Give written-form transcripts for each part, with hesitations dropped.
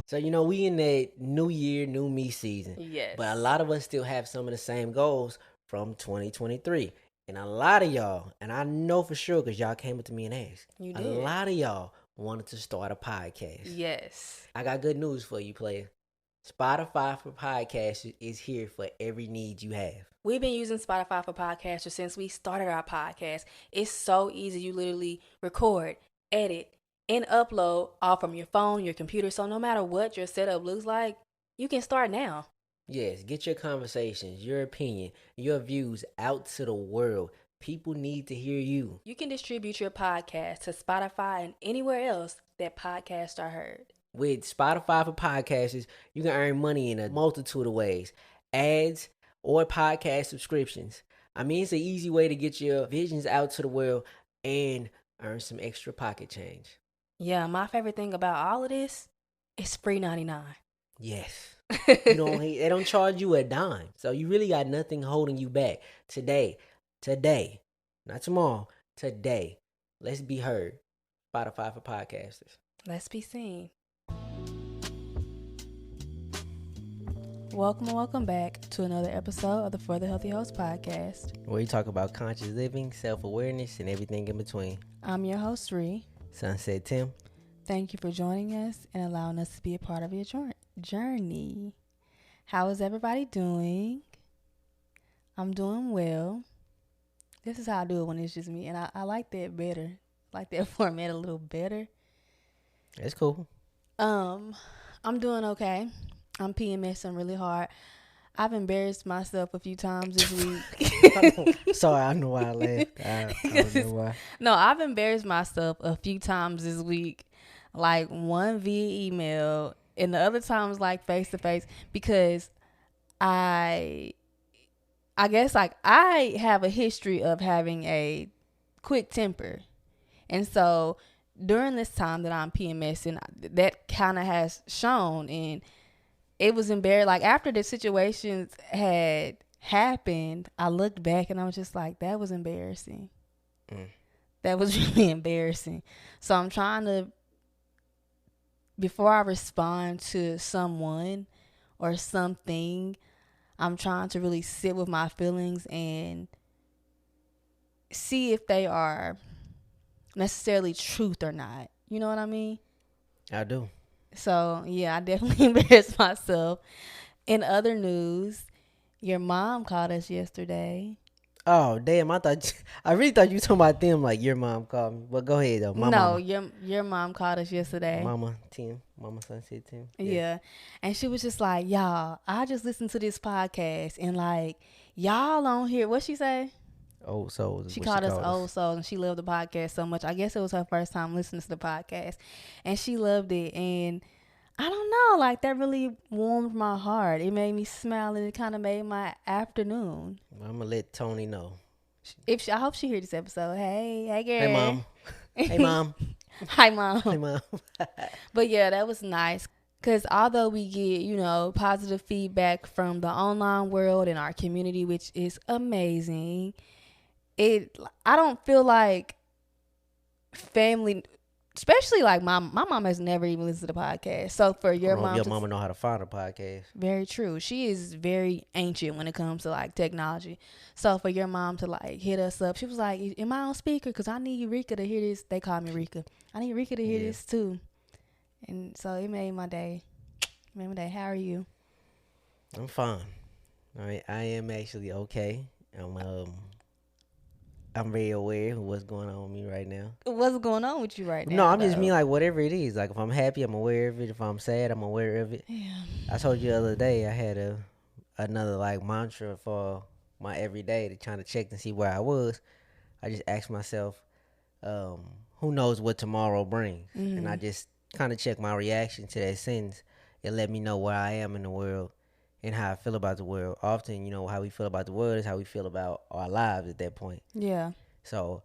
So, we in that new year, new me season. Yes. But a lot of us still have some of the same goals from 2023. And a lot of y'all, and I know for sure because y'all came up to me and asked, You a did. lot of y'all wanted to start a podcast. Yes. I got good news for you, player. Spotify for podcasts is here for every need you have. We've been using Spotify for podcasters since we started our podcast. It's so easy. You literally record, edit, and upload all from your phone, your computer. So no matter what your setup looks like, you can start now. Yes, get your conversations, your opinion, your views out to the world. People need to hear you. You can distribute your podcast to Spotify and anywhere else that podcasts are heard. With Spotify for podcasters, you can earn money in a multitude of ways. Ads or podcast subscriptions. I mean, it's an easy way to get your visions out to the world and earn some extra pocket change. Yeah, my favorite thing about all of this is free 99. Yes. They don't charge you a dime. So you really got nothing holding you back. Today, not tomorrow, today. Let's be heard. Spotify for podcasters. Let's be seen. Welcome back to another episode of the For the Healthy Host podcast, where we talk about conscious living, self-awareness, and everything in between. I'm your host, Ree. Sunset Tim. Thank you for joining us and allowing us to be a part of your journey. How is everybody doing? I'm doing well. This is how I do it when it's just me, and I like that better. I like that format a little better. That's cool. I'm doing okay. I'm PMSing really hard. I've embarrassed myself a few times this week. Sorry, I know why I laughed. I don't know why. No, I've embarrassed myself a few times this week. Like one via email and the other times like face to face, because I guess like I have a history of having a quick temper. And so during this time that I'm PMSing, that kind of has shown, and it was embarrassing. Like after the situations had happened, I looked back and I was just like, that was embarrassing. That was really embarrassing. So I'm trying to, before I respond to someone or something, I'm trying to really sit with my feelings and see if they are necessarily truth or not. You know what I mean? I do. So, yeah, I definitely embarrassed myself. In other news, your mom called us yesterday. Oh, damn. I really thought you were talking about them, like your mom called me. But go ahead, though. Mama. Your mom called us yesterday. Mama Sunset Tim. Yeah. And she was just like, y'all, I just listened to this podcast, and like, y'all on here, what'd she say? Old souls. She called us old souls, and she loved the podcast so much. I guess it was her first time listening to the podcast, and she loved it. And I don't know, like that really warmed my heart. It made me smile, and it kind of made my afternoon. I'm gonna let Tony know. I hope she hears this episode. Hey girl. Hey mom. Hey mom. Hi mom. Hey mom. But yeah, that was nice. Because although we get, positive feedback from the online world and our community, which is amazing, I don't feel like family, especially like my mom has never even listened to the podcast. So for your mom, your mama know how to find a podcast. Very true. She is very ancient when it comes to like technology. So for your mom to like hit us up, she was like, "Am I on speaker? Because I need Rika to hear this." They call me Rika. I need Rika to hear this too. And so it made my day. How are you? I'm fine. All right, I am actually okay. I'm very aware of what's going on with me right now. What's going on with you right now? No, I'm just mean like whatever it is. Like if I'm happy, I'm aware of it. If I'm sad, I'm aware of it. Yeah. I told you the other day I had another like mantra for my everyday to trying to check and see where I was. I just asked myself, who knows what tomorrow brings? Mm-hmm. And I just kind of check my reaction to that sentence. It let me know where I am in the world and how I feel about the world. Often, how we feel about the world is how we feel about our lives at that point. Yeah. So,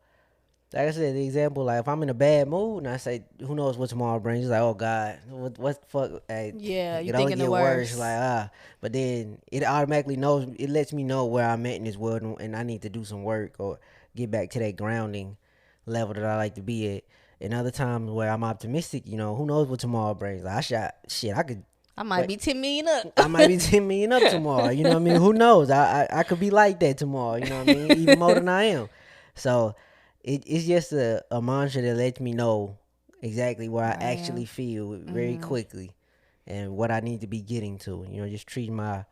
like I said, the example, like if I'm in a bad mood and I say, who knows what tomorrow brings? It's like, oh God, what the fuck? Hey, yeah, you it thinking only the worse. worst. Like, but then it automatically knows, it lets me know where I'm at in this world and I need to do some work or get back to that grounding level that I like to be at. And other times where I'm optimistic, who knows what tomorrow brings. Like, I could I might wait. be 10 million up. I might be 10 million up tomorrow. You know what I mean? Who knows? I could be like that tomorrow. You know what I mean? Even more than I am. So it's just a mantra that lets me know exactly where I Where I actually am. feel very quickly and what I need to be getting to. Just treat my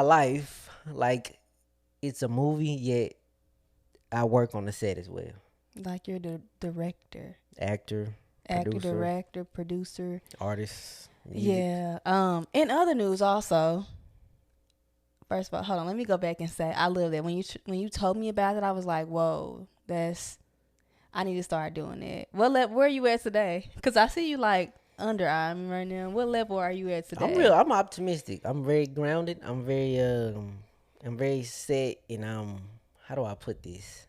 life like it's a movie, yet I work on the set as well. Like you're the director, Actor, actor, producer, director, producer. artist, music. Yeah. In other news, also. First of all, hold on. Let me go back and say I love that when you told me about it, I was like, whoa, I need to start doing it. Where are you at today? Because I see you like under Army right now. What level are you at today? I'm optimistic. I'm very grounded. I'm very set, and how do I put this?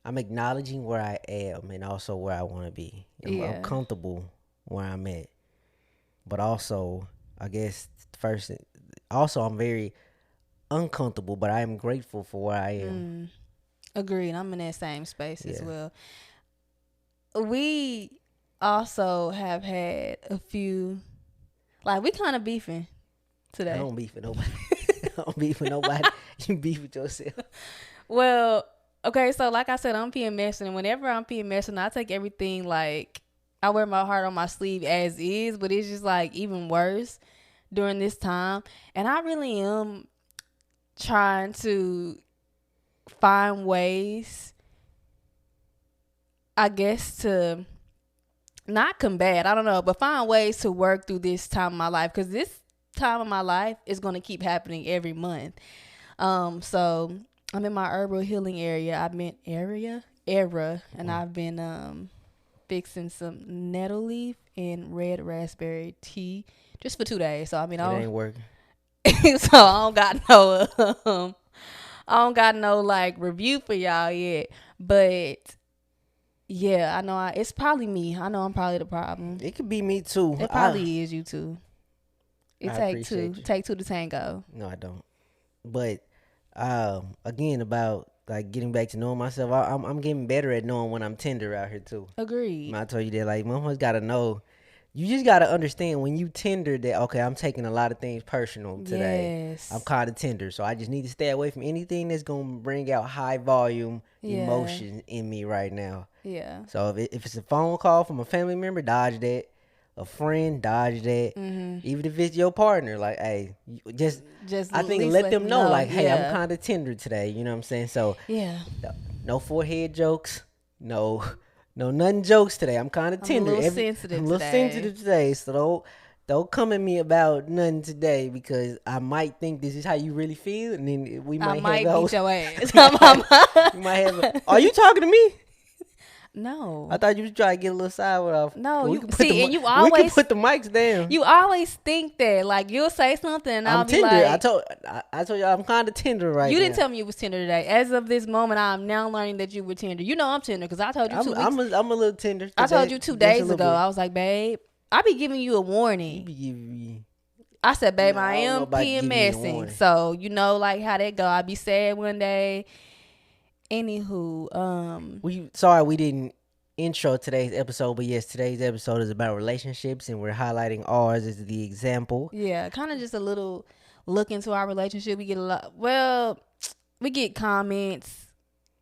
I'm acknowledging where I am and also where I want to be. I'm Yeah. comfortable where I'm at, but also I guess first, also I'm very uncomfortable, but I am grateful for where I am. Agreed. I'm in that same space as Yeah, well. We also have had a few, like we kind of beefing I today. don't beef with nobody. I don't beef with nobody. You beef with yourself. Well, okay, so like I said, I'm PMSing, and whenever I'm PMSing, I take everything like I wear my heart on my sleeve as is, but it's just like even worse during this time. And I really am trying to find ways, I guess, to not combat, I don't know, but find ways to work through this time of my life, because this time of my life is going to keep happening every month. So I'm in my herbal healing era, and I've been fixing some nettle leaf and red raspberry tea just for 2 days. So I mean, It ain't working. so I don't got no like review for y'all yet, but yeah, I know it's probably me. I know I'm probably the problem. It could be me too. It probably is you too. It I take two. appreciate you. Take two to tango. No, I don't. But again, about like getting back to knowing myself, I'm getting better at knowing when I'm tender out here too. Agreed. I told you that, like, mama's gotta know. You just gotta understand when you tender that, okay, I'm taking a lot of things personal today. Yes. I'm kind of tender, so I just need to stay away from anything that's gonna bring out high volume Yeah. emotion in me right now. Yeah. So if it's a phone call from a family member, dodge that. A friend, dodge that. Even if it's your partner, like, hey, just I at think least let them know, like, hey, I'm yeah. kind of tender today. You know what I'm saying? So Yeah. no forehead jokes, no nothing jokes today. I'm kind of I'm a tender. little sensitive I'm a little today. sensitive today. So don't come at me about nothing today, because I might think this is how you really feel, and then we I might might have beat your ass. you might have. Are you talking to me? No. I thought you was trying to get a little side off. No, we you can put see, the and you we can always put the mics down. you always think that like you'll say something and I'll I'm be tender. like, I told you I'm kind of tender right now. you didn't tell me you was tender today. As of this moment, I'm now learning that you were tender. You know I'm tender because I told you I'm a little tender. I told today, you 2 just a days little ago. bit. I was like, babe, I be giving you a You warning. be giving me. I said, babe, No, I I don't know am about giving you a PMSing. warning. So you know like how that go. I be sad one day. Anywho, Sorry we didn't intro today's episode, but yes, today's episode is about relationships, and we're highlighting ours as the example. yeah, kind of just a little look into our relationship. We get a lot. Well, we get comments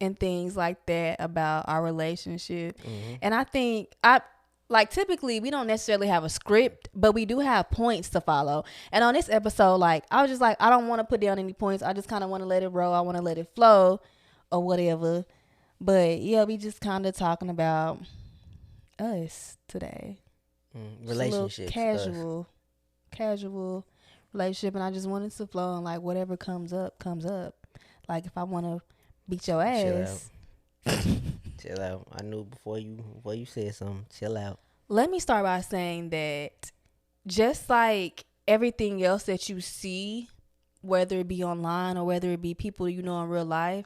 and things like that about our relationship, and I think I like typically we don't necessarily have a script, but we do have points to follow. And on this episode, like I was just like, I don't want to put down any points. I just kind of want to let it roll. I want to let it flow, or whatever. But yeah, we just kind of talking about us today. Relationships, Casual relationship, and I just wanted to flow and like whatever comes up, comes up. Like if I want to beat your ass, chill out. I knew before you said something. Chill out. let me start by saying that just like everything else that you see, whether it be online or whether it be people you know in real life,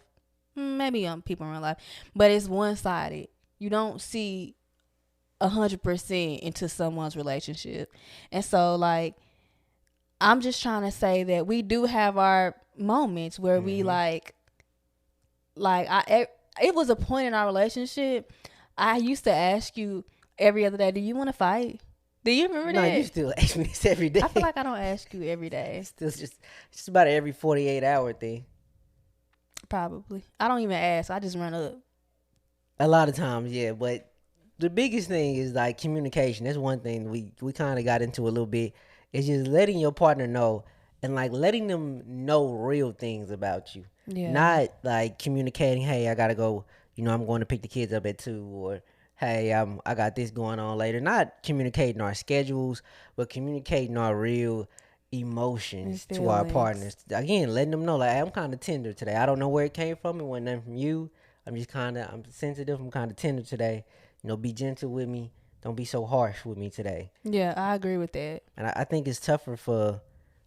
maybe people in real life, but it's one-sided. You don't see 100% into someone's relationship. And so like I'm just trying to say that we do have our moments where we like it was a point in our relationship I used to ask you every other day, do you want to fight? Do you remember No, you that? still ask me this every I feel day. like I don't ask you every day. Still just about every 48-hour thing. Probably. I don't even ask. I just run up. A lot of times, yeah. But the biggest thing is like communication. That's one thing we kind of got into a little bit. It's just letting your partner know and like letting them know real things about you. Yeah. Not like communicating, hey, I gotta go. I'm going to pick the kids up at 2, or hey, I got this going on later. Not communicating our schedules, but communicating our real And emotions to our feelings. partners. Again, letting them know like, hey, I'm kind of tender today. I don't know where it came from. It wasn't nothing from you. I'm sensitive. I'm kind of tender today. Be gentle with me. Don't be so harsh with me today. Yeah, I agree with that. And I think it's tougher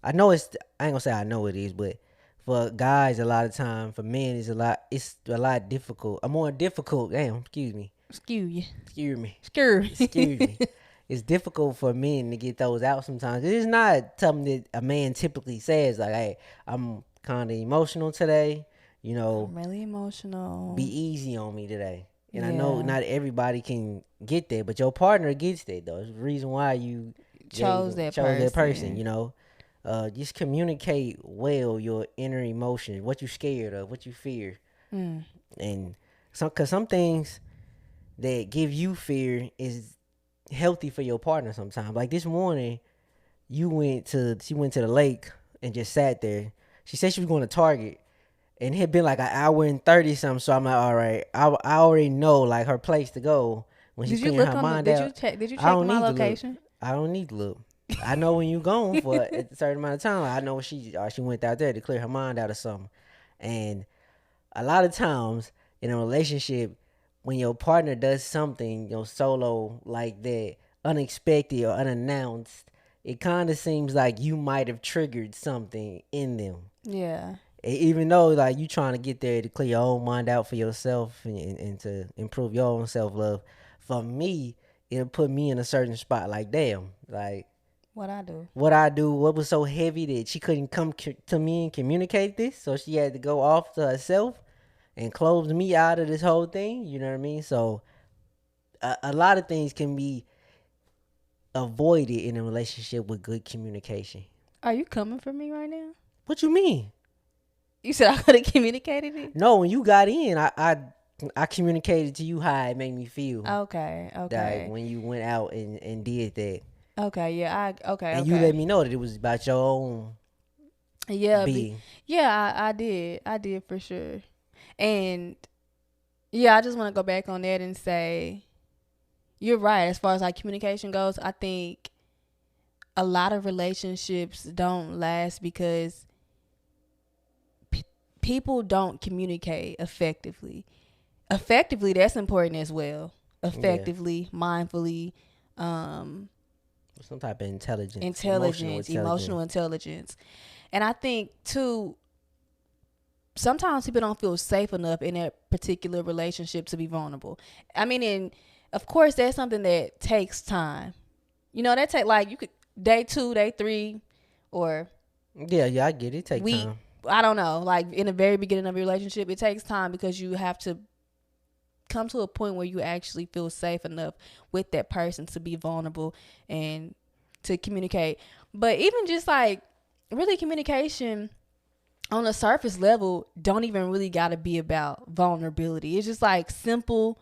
I know I ain't gonna say I know it is, but for guys, a lot of time, for men, it's a lot difficult. A more difficult, damn, Skew you. excuse me, Screw. excuse me. It's difficult for men to get those out sometimes. It's not something that a man typically says, like, hey, I'm kind of emotional today. You know, I'm really be emotional. easy on me today. And I know Yeah. not everybody can get that, but your partner gets that though. It's the reason why you Chose that chose that person. person. Just communicate well your inner emotions, what you scared of, what you fear, Mm. and cause some things that give you fear is healthy for your partner sometimes. Like this morning, she went to the lake and just sat there. She said she was going to Target, and it had been like an hour and 30 something. So I'm like, all right, I already know like her place to go when she's Did you clearing look her on the mind out. did you I check don't my need to look. location? I don't need to look. I know when you gone for a certain amount of time. I know when she went out there to clear her mind out or something. And a lot of times in a relationship, when your partner does something, solo like that, unexpected or unannounced, it kind of seems like you might have triggered something in them. Yeah. Even though like you trying to get there to clear your own mind out for yourself and to improve your own self-love, for me it'll put me in a certain spot like, damn, like What I do? what I do, what was so heavy that she couldn't come to me and communicate this, so she had to go off to herself and close me out of this whole thing. You know what I mean? So a lot of things can be avoided in a relationship with good communication. Are you coming for me right now? What you mean? You said I could have communicated it. No, when you got in, I communicated to you how it made me feel. Okay. Like Okay. when you went out and did that, Okay. Yeah. I. Okay. and you let Okay. me know that it was about your own Yeah. being. Yeah. I did. I did for sure. And yeah, I just want to go back on that and say you're right. As far as like communication goes, I think a lot of relationships don't last because people don't communicate effectively. Effectively, that's important as well. Yeah, Effectively, mindfully, um, some type of intelligence, emotional intelligence, emotional intelligence. intelligence. And I think too, sometimes people don't feel safe enough in that particular relationship to be vulnerable. I mean, and of course, that's something that takes time. That take like you could day 2, day 3, or Yeah, yeah, I get it. It take week. time. I don't know. Like in the very beginning of your relationship, it takes time because you have to come to a point where you actually feel safe enough with that person to be vulnerable and to communicate. But even just like really communication on a surface level don't even really got to be about vulnerability. It's just like simple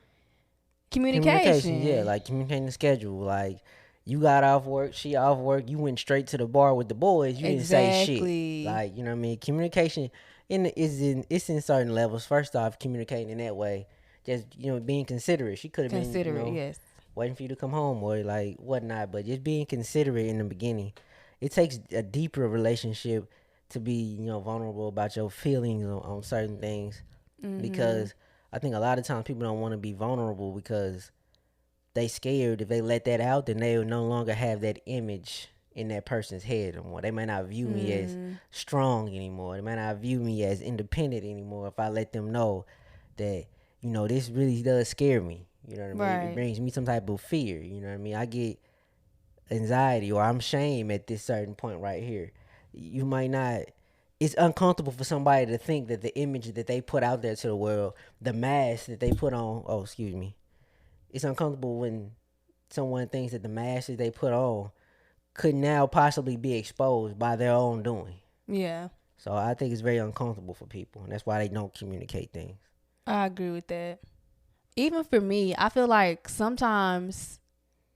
Communication, yeah, communication. like communicating the schedule. Like you got off work, she off work, you went straight to the bar with the boys. You didn't say shit. Exactly. Like, you know what I mean? Communication it's in certain levels. First off, communicating in that way, just being considerate. She could have been Considerate, yes. waiting for you to come home or like whatnot, but just being considerate in the beginning. It takes a deeper relationship to be vulnerable about your feelings on certain things, Mhm. because I think a lot of times people don't want to be vulnerable because they scared if they let that out, then they will no longer have that image in that person's head anymore. They might not view me as Mm. strong anymore. They might not view me as independent anymore if I let them know that, this really does scare me. You know what I mean? It Right. brings me some type of fear. You know what I mean? I get anxiety or I'm shame at this certain point right here. You might not, it's uncomfortable for somebody to think that the image that they put out there to the world, the mask that they put on, oh, excuse me, it's uncomfortable when someone thinks that the masses they put on could now possibly be exposed by their own doing. Yeah, So I think it's very uncomfortable for people, and that's why they don't communicate things. I agree with that. Even for me, I feel like sometimes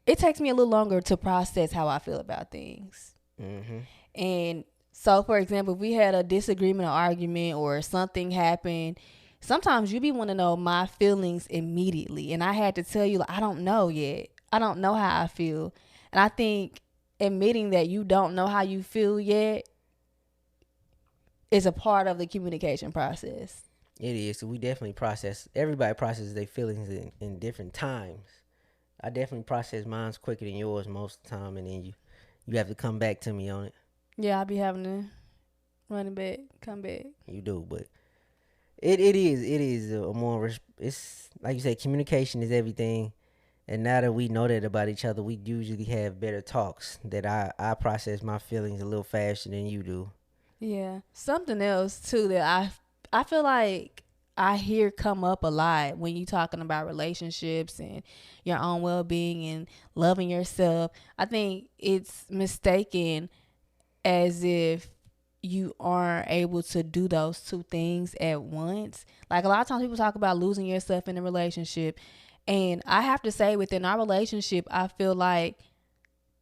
it takes me a little longer to process how I feel about things. Mm-hmm. And so, for example, if we had a disagreement or argument or something happened, sometimes you be want to know my feelings immediately. And I had to tell you, like, I don't know yet. I don't know how I feel. And I think admitting that you don't know how you feel yet is a part of the communication process. It is. So we definitely process. Everybody processes their feelings in different times. I definitely process mine's quicker than yours most of the time, and then you have to come back to me on it. Yeah, I be having to run it back, come back. You do, but it is a more. It's like you said, communication is everything. And now that we know that about each other, we usually have better talks. That I process my feelings a little faster than you do. Yeah. Something else too that I feel like I hear come up a lot when you talking about relationships and your own well being and loving yourself. I think it's mistaken as if you aren't able to do those two things at once. Like a lot of times people talk about losing yourself in a relationship. And I have to say within our relationship, I feel like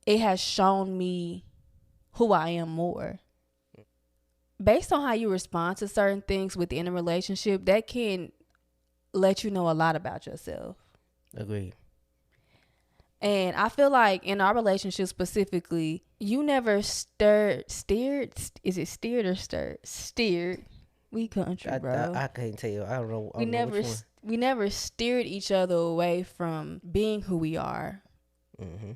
it has shown me who I am more. Based on how you respond to certain things within a relationship, that can let you know a lot about yourself. Agreed. And I feel like in our relationship specifically, you never steered. Is it steered or stirred? Steered. We country, bro. I can't tell you. I don't know. I we don't know never which one. we never steered each other away from being who we are, Mm-hmm.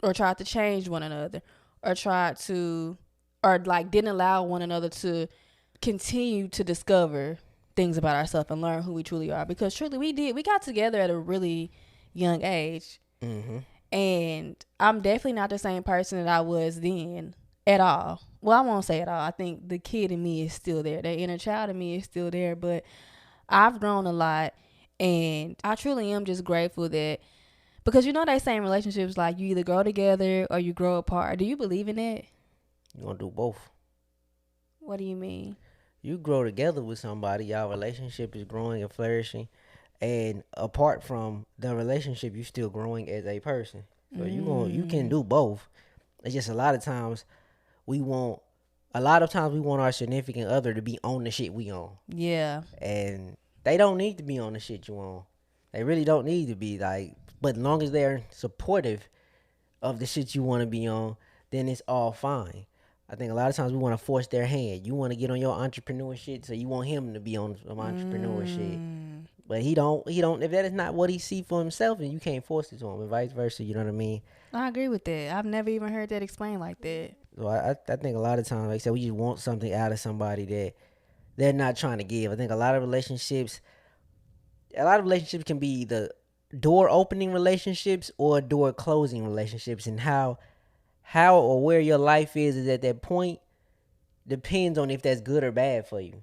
or tried to change one another, or tried to, or like didn't allow one another to continue to discover things about ourselves and learn who we truly are. Because truly we did. We got together at a really young age. Mm-hmm. And I'm definitely not the same person that I was then at all. Well, I won't say at all. I think the kid in me is still there. The inner child in me is still there. But I've grown a lot. And I truly am just grateful that, because you know they say in relationships, like you either grow together or you grow apart. Do you believe in that? You're gonna do both. What do you mean? You grow together with somebody, y'all relationship is growing and flourishing. And apart from the relationship, you still growing as a person. So you can do both. It's just we want a lot of times we want our significant other to be on the shit we on. Yeah. And they don't need to be on the shit you on. They really don't need to be, like, but as long as they're supportive of the shit you want to be on, then it's all fine. I think a lot of times we want to force their hand. You want to get on your entrepreneur shit, so you want him to be on some entrepreneur shit. But he don't. If that is not what he see for himself, then you can't force it to him, and vice versa. You know what I mean? I agree with that. I've never even heard that explained like that. So I think a lot of times, like I said, we just want something out of somebody that they're not trying to give. I think a lot of relationships can be the door opening relationships or door closing relationships, and how or where your life is at that point depends on if that's good or bad for you.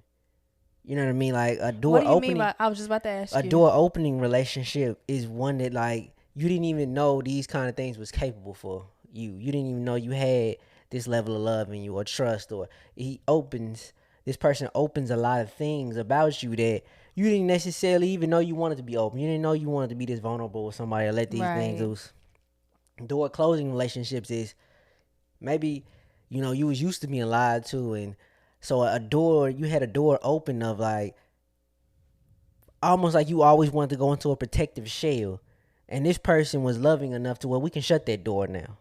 You know what I mean? Like a door What do you opening. mean by? I was just about to ask A you. door opening relationship is one that, like, you didn't even know these kind of things was capable for you. You didn't even know you had this level of love in you or trust, or this person opens a lot of things about you that you didn't necessarily even know you wanted to be open. You didn't know you wanted to be this vulnerable with somebody or let these things Right. loose. Door closing relationships is maybe, you was used to being lied to, and so you had a door open of, like, almost like you always wanted to go into a protective shell, and this person was loving enough to where we can shut that door now.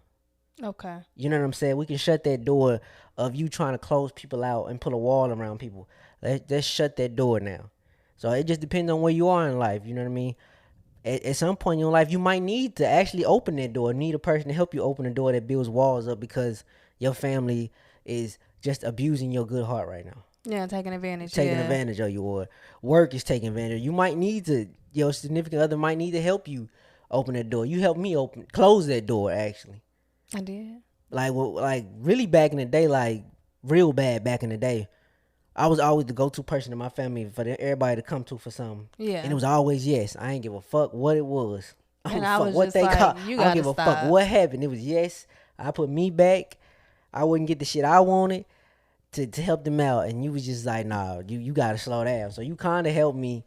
Okay. You know what I'm saying? We can shut that door of you trying to close people out and put a wall around people. Let's shut that door now. So it just depends on where you are in life. You know what I mean? At some point in your life, you might need to actually open that door. Need a person to help you open the door that builds walls up because your family is just abusing your good heart right now. Yeah, taking advantage. Taking advantage of you, or work is taking advantage. You might need to, your significant other might need to help you open that door. You helped me close that door, actually. I did. Like really back in the day, like real bad back in the day, I was always the go-to person in my family for everybody to come to for something. Yeah. And it was always yes. I ain't give a fuck what it was. I don't And give a I fuck was what just they call. like, you I don't gotta give a fuck stop. what happened. It was yes. I put me back. I wouldn't get the shit I wanted to help them out, and you was just like, nah, you gotta slow down. So you kind of helped me,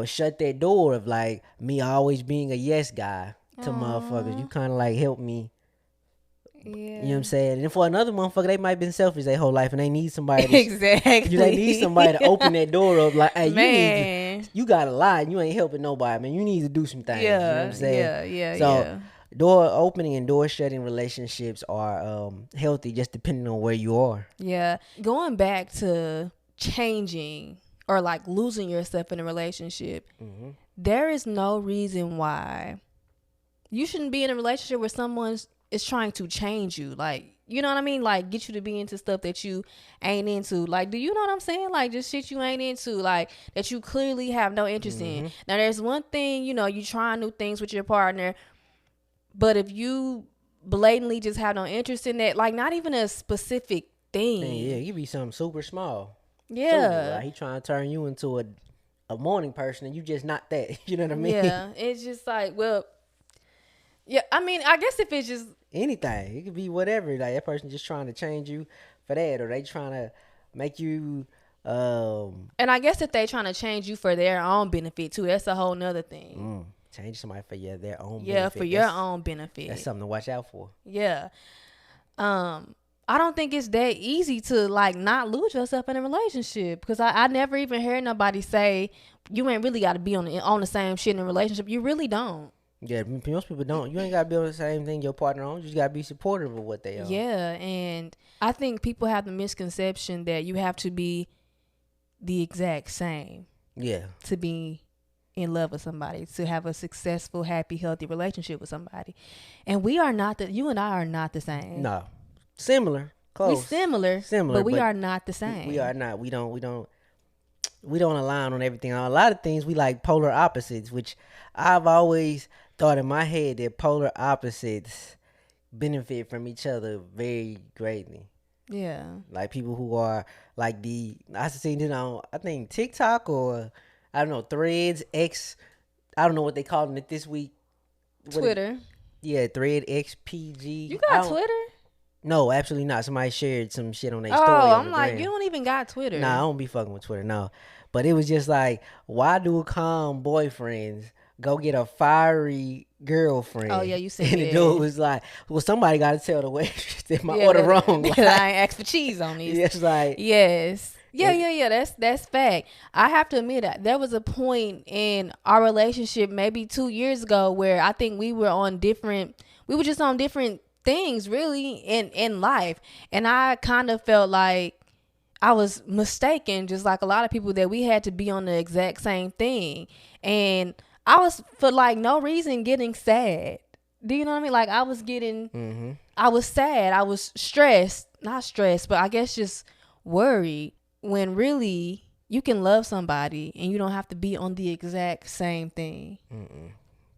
shut that door of like me always being a yes guy to motherfuckers. You Aw, kind of like helped me. You know what yeah. I'm saying? And then for another motherfucker, they might have been selfish their whole life, and they need somebody to they need Exactly. somebody to open that door up. Like, hey, Man. you got a lie. And you ain't helping nobody, man. You need to do some things. You know what I'm Yeah, saying? yeah, yeah, So, yeah. door opening and door shutting relationships are healthy, just depending on where you are. Yeah. Going back to changing or like losing yourself in a relationship, Hmm. there is no reason why you shouldn't be in a relationship where someone is trying to change you. Like, you know what I mean? Like, get you to be into stuff that you ain't into. Like, do you know what I'm saying? Like, just shit you ain't into. Like, that you clearly have no interest in. Hmm. Now, there's one thing, you trying new things with your partner, but if you blatantly just have no interest in that, like, not even a specific And yeah, thing. you be something super small. Super. Yeah. Like, he trying to turn you into a morning person, and you just not that. You know what I mean? Yeah. It's just like, well, yeah, I mean, I guess if it's just, Anything. It could be whatever. Like, that person just trying to change you for that, or they trying to make you and I guess if they trying to change you for their own benefit too, that's a whole nother thing. change somebody for their own Yeah, for benefit. your That's own benefit. something to watch out for. Yeah. I don't think it's that easy to like not lose yourself in a relationship because I never even heard nobody say you ain't really got to be on the same shit in a relationship. You really don't. Yeah, most people don't. You ain't gotta be on the same thing your partner on. You just gotta be supportive of what they on. Yeah, and I think people have the misconception that you have to be the exact same Yeah. to be in love with somebody, to have a successful, happy, healthy relationship with somebody. And we are not you and I are not the same. No. Similar. We Close. similar, Similar, but we but are not the same. we are not. We don't align on everything. On a lot of things we like polar opposites, which I've always thought in my head that polar opposites benefit from each other very greatly. Yeah. Like people who are like I seen it on I think TikTok or I don't know Threads X. I don't know what they calling it this week. Twitter. Yeah, Thread XPG. You got Twitter? No, absolutely not. Somebody shared some shit on their Oh, story on I'm the like, gram. you don't even got Twitter. Nah, I don't be fucking with Twitter. No, but it was just like, why do calm boyfriends go get a fiery girlfriend? Oh, yeah, you said And the that. dude was like, well, somebody got to tell the waitress that my Yeah, order that- wrong. that Like, I ain't asked for cheese on this. it's like, Yes. Yeah. That's fact. I have to admit that there was a point in our relationship maybe 2 years ago where I think we were just on different things really in life. And I kind of felt like I was mistaken, just like a lot of people, that we had to be on the exact same thing. And I was for like no reason getting sad. Do you know what I mean? Like I was I was sad. I was stressed. Not stressed, but I guess just worried. When really you can love somebody and you don't have to be on the exact same thing.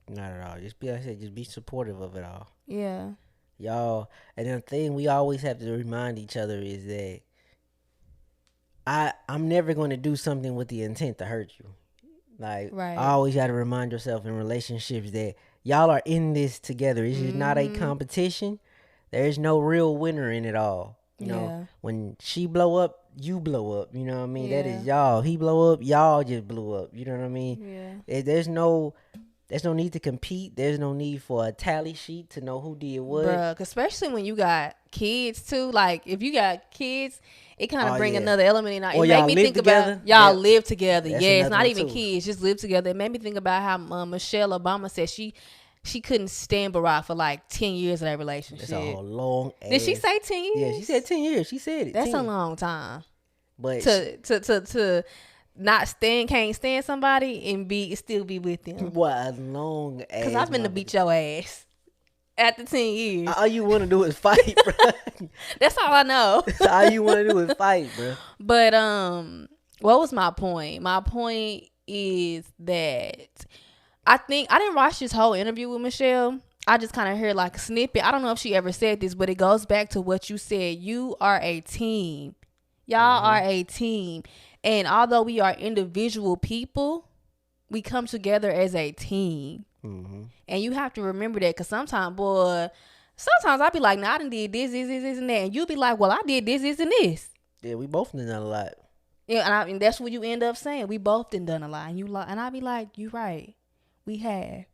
not at all. Just be supportive of it all. Yeah. Y'all, and then the thing we always have to remind each other is that I'm never going to do something with the intent to hurt you. Like, Right. I always got to remind yourself in relationships that y'all are in this together. This is not a competition. There's no real winner in it all. You know, when she blow up, you blow up. You know what I mean? That is y'all. He blow up, y'all just blew up. You know what I mean? Yeah. There's no need to compete. There's no need for a tally sheet to know who did what. Bruh, especially when you got kids too. Like if you got kids, it kind of bring yeah. another element in. Or It y'all made me live think together? about y'all Yeah. live together. That's Yeah, it's another not one, even too. kids, just live together. It made me think about how Michelle Obama said she couldn't stand Barack for like 10 years of that relationship. That's a long ass. Did she say 10 years? Yeah, she said 10 years. She said it. That's 10. a long time. But To not can't stand somebody and still be with them. what a long ass. Because I've been to beat your ass after 10 years. All you want to do is fight, bro. That's all I know. All you want to do is fight, bro. But what was my point? My point is that I think I didn't watch this whole interview with Michelle. I just kind of heard like a snippet. I don't know if she ever said this, but it goes back to what you said. You are a team. Y'all are a team. And although we are individual people, we come together as a team. Mm-hmm. And you have to remember that, because sometimes I be like, nah, I done did this, and that. And you be like, well, I did this, and this. Yeah, we both done a lot. Yeah, and that's what you end up saying. We both done a lot. And I be like, you right. We have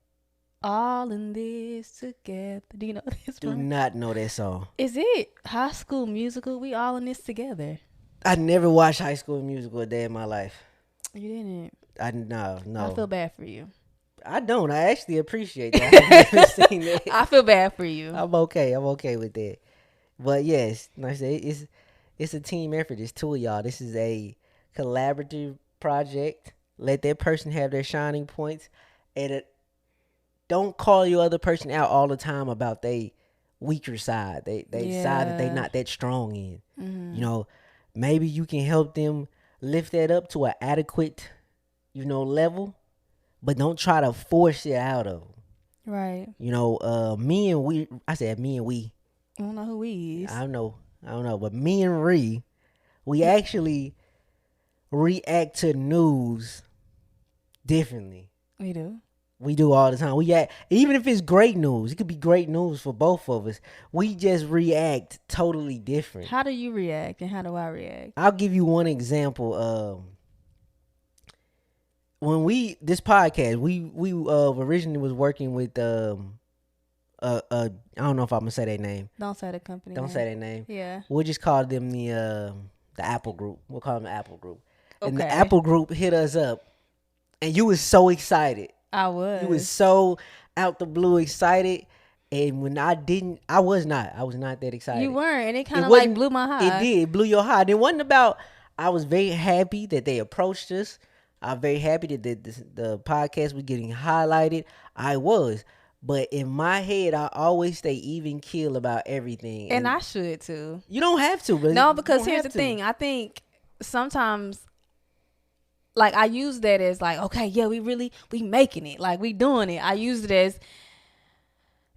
all in this together. Do you know this Do one? not know that song. Is it High School Musical? We all in this together. I never watched High School Musical a day in my life. You didn't. No. I feel bad for you. I don't. I actually appreciate that. I've never seen it. I feel bad for you. I'm okay. I'm okay with that. But yes, like I say, it's a team effort. It's two of y'all. This is a collaborative project. Let that person have their shining points, and don't call your other person out all the time about they weaker side. They side that they not that strong in. Mm-hmm. You know, maybe you can help them lift that up to an adequate, level, but don't try to force it out of them. Right. You know, me and we. I said me and we. I don't know who he is. I don't know, but me and Ree, we actually react to news differently. We do. We do all the time. Even if it's great news, it could be great news for both of us. We just react totally different. How do you react and how do I react? I'll give you one example. When this podcast, we originally was working with I don't know if I'm gonna say their name. Don't say the company. Don't name. say their name. Yeah. We'll just call them the Apple Group. We'll call them the Apple Group. Okay. And the Apple Group hit us up, and you was so excited. I was. You was so out the blue excited, and when I was not that excited. You weren't, and it kind of like blew my high. It did. It blew your high. It wasn't about. I was very happy that they approached us. I'm very happy that the podcast was getting highlighted. I was. But in my head, I always stay even keel about everything. And I should too. You don't have to. But no, because here's the thing. I think sometimes, like, I use that as like, okay, yeah, we making it. Like, we doing it. I use it as,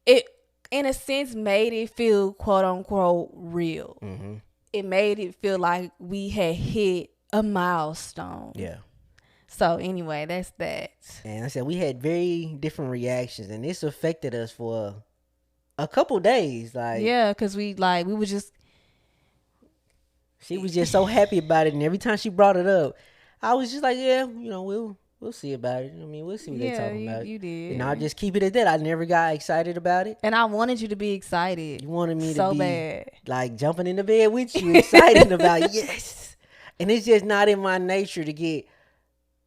it, in a sense, made it feel, quote unquote, real. Mm-hmm. It made it feel like we had hit a milestone. Yeah. So anyway, that's that. And I said we had very different reactions, and this affected us for a couple days. Like, yeah, because we were just. She was just so happy about it, and every time she brought it up, I was just like, yeah, we'll see about it. I mean, we'll see what they're talking about. You did. And I'll just keep it at that. I never got excited about it. And I wanted you to be excited. You wanted me so to be bad, like jumping in the bed with you, excited about yes. And it's just not in my nature to get.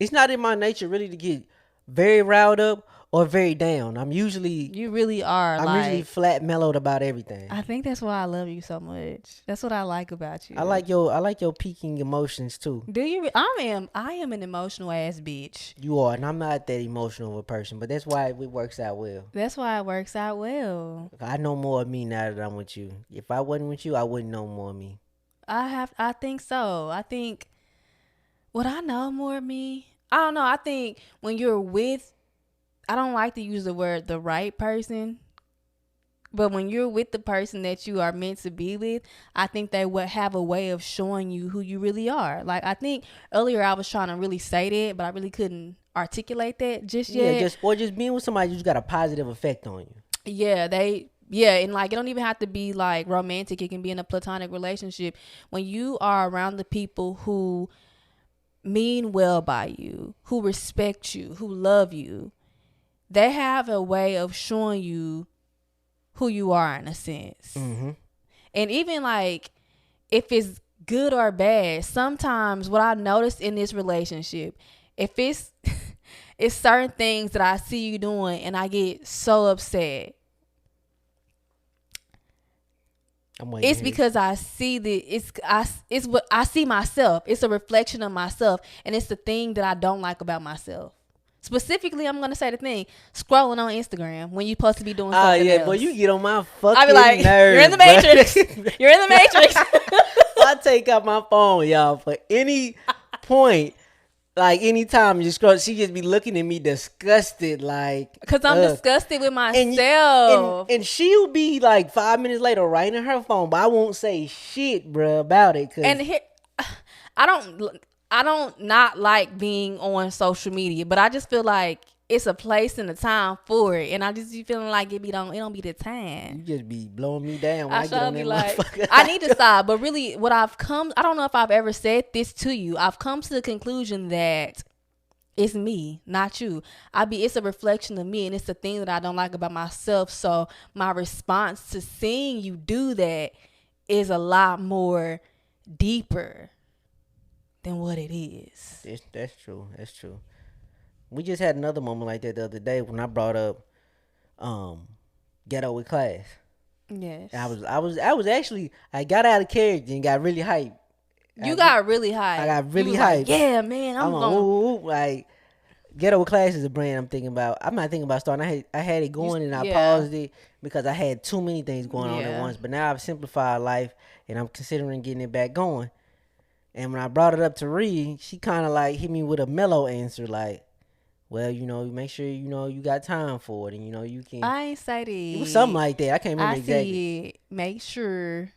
It's not in my nature really to get very riled up or very down. You really are. I'm usually flat mellowed about everything. I think that's why I love you so much. That's what I like about you. I like your peaking emotions too. Do you? I am an emotional ass bitch. You are, and I'm not that emotional of a person, but that's why it works out well. That's why it works out well. I know more of me now that I'm with you. If I wasn't with you, I wouldn't know more of me. I think so. I think. Would I know more of me? I don't know. I think when you're with, I don't like to use the word the right person, but when you're with the person that you are meant to be with, I think they would have a way of showing you who you really are. Like, I think earlier I was trying to really say that, but I really couldn't articulate that just yet. Yeah, just being with somebody who's got a positive effect on you. Yeah, and like, it don't even have to be like romantic. It can be in a platonic relationship. When you are around the people who mean well by you, who respect you, who love you, they have a way of showing you who you are in a sense. Mm-hmm. And even like, if it's good or bad, sometimes what I noticed in this relationship, if it's it's certain things that I see you doing and I get so upset, it's because I see it's what I see myself. It's a reflection of myself, and it's the thing that I don't like about myself. Specifically, I'm gonna say the thing: scrolling on Instagram when you're supposed to be doing something else. Boy, you get on my fucking I be like, nerves. You're in the Matrix. You're in the Matrix. I take out my phone, y'all, for any point. Like, anytime you scroll, she just be looking at me disgusted, like, because I'm disgusted with myself. And she'll be like 5 minutes later writing her phone, but I won't say shit, bruh, about it. And here, I don't not like being on social media, but I just feel like it's a place and a time for it, and I just be feeling like it don't be the time. You just be blowing me down when I I get on should be that like, motherfucker. I need to stop. But really, I don't know if I've ever said this to you. I've come to the conclusion that it's me, not you. It's a reflection of me, and it's the thing that I don't like about myself. So my response to seeing you do that is a lot more deeper than what it is. That's true. That's true. We just had another moment like that the other day when I brought up ghetto with class. Yes. And I was actually, I got out of character and got really hyped. You got really hyped. I got really You was hyped. like, yeah, man, I'm like, going. woo, like ghetto with class is a brand I'm thinking about. I'm not thinking about starting. I had it going and I paused it because I had too many things going on at once. But now I've simplified life and I'm considering getting it back going. And when I brought it up to Ree, she kind of like hit me with a mellow answer, like, well, make sure you got time for it, and you can. I ain't say that. It was something like that. I can't remember exactly. It. Make sure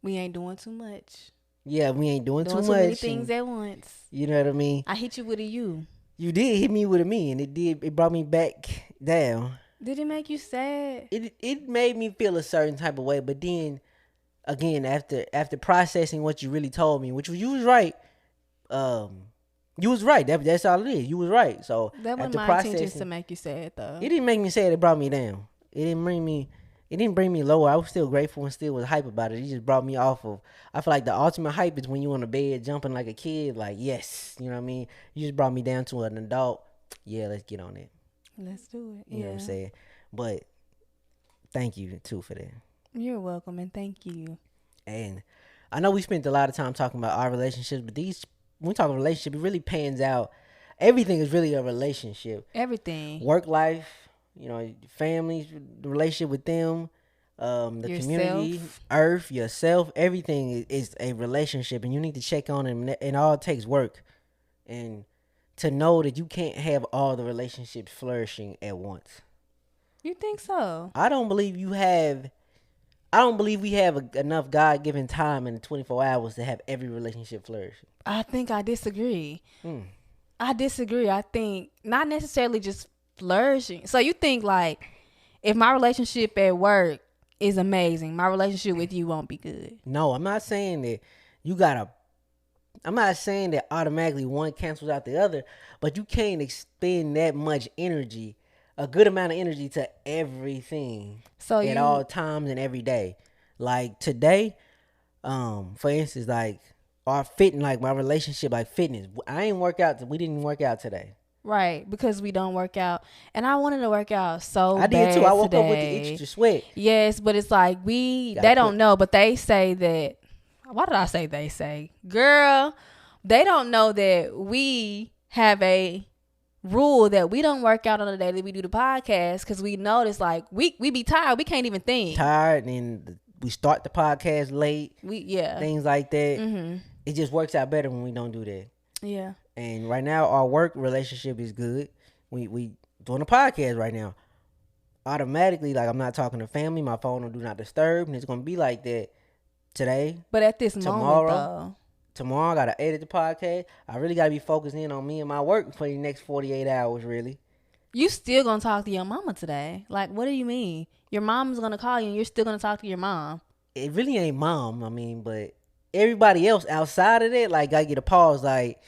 we ain't doing too much. Yeah, we ain't doing too much. Many things at once. You know what I mean? I hit you with a you. You did hit me with a me, and it brought me back down. Did it make you sad? It made me feel a certain type of way, but then again, after processing what you really told me, which you was right, you was right. That's all it is. You was right. So that wasn't my intentions to make you sad, though. It didn't make me sad. It brought me down. It didn't bring me lower. I was still grateful and still was hype about it. It just brought me off of. I feel like the ultimate hype is when you on the bed jumping like a kid. Like, yes, you know what I mean. You just brought me down to an adult. Yeah, let's get on it. Let's do it. You know what I'm saying? But thank you too for that. You're welcome, and thank you. And I know we spent a lot of time talking about our relationships, but when we talk about relationship, it really pans out. Everything is really a relationship. Everything. Work life, families, the relationship with them, the yourself. Community, Earth, yourself. Everything is a relationship, and you need to check on them. And all it takes work, and to know that you can't have all the relationships flourishing at once. You think so? I don't believe we have enough God-given time in the 24 hours to have every relationship flourish. I think I disagree. I disagree. I think not necessarily just flourishing. So you think like if my relationship at work is amazing, my relationship with you won't be good? No, I'm not saying that I'm not saying that automatically one cancels out the other, but you can't expend that much energy, a good amount of energy to everything at all times and every day. Like today, for instance, like our fitness, like my relationship, like fitness. We didn't work out today. Right, because we don't work out. And I wanted to work out so bad. I did too. I woke up with the itch to sweat. Yes, but it's like they don't know, but they say that. Why did I say they say? Girl, they don't know that we have a rule that we don't work out on the day that we do the podcast because we notice like we be tired. We can't even think. Tired, and we start the podcast late. Things like that. Mm-hmm. It just works out better when we don't do that. Yeah. And right now, our work relationship is good. We doing a podcast right now. Automatically, like I'm not talking to family. My phone will do not disturb, and it's gonna be like that today. But at this moment, though. Tomorrow, I gotta edit the podcast. I really gotta be focused in on me and my work for the next 48 hours, really. You still gonna talk to your mama today? Like, what do you mean? Your mom's gonna call you and you're still gonna talk to your mom? It really ain't mom, but everybody else outside of that, like, I get a pause. Like,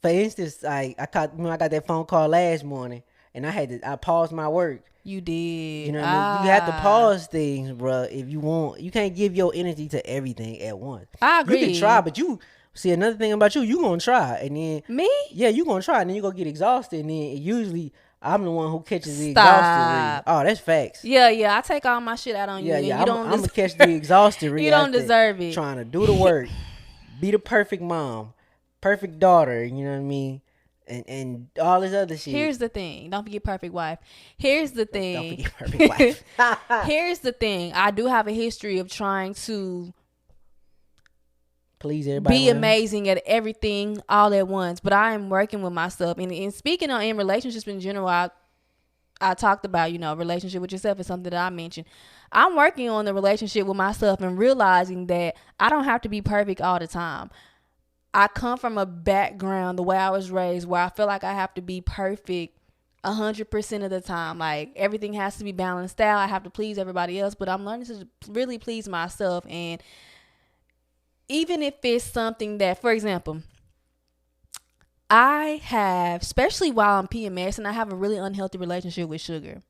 for instance, like, I got that phone call last morning and I paused my work. You did. You know what I mean? You have to pause things, bro. If you want, you can't give your energy to everything at once. I agree. You can try, but you see another thing about you gonna try, and then me, yeah, you gonna try, and then you gonna get exhausted, and then usually I'm the one who catches the exhausted read. Oh, that's facts. Yeah, I take all my shit out on you. Yeah. I'm gonna catch the exhausted read. You don't deserve it. Trying to do the work, be the perfect mom, perfect daughter. You know what I mean? And all this other shit. Here's the thing. Don't forget perfect wife. Here's the thing. Don't forget perfect wife. Here's the thing. I do have a history of trying to please everybody. Be amazing at everything all at once. But I am working with myself. And speaking in relationships in general, I talked about, relationship with yourself is something that I mentioned. I'm working on the relationship with myself and realizing that I don't have to be perfect all the time. I come from a background, the way I was raised, where I feel like I have to be perfect 100% of the time. Like everything has to be balanced out. I have to please everybody else, but I'm learning to really please myself. And even if it's something that, for example, I have, especially while I'm PMS, and I have a really unhealthy relationship with sugar.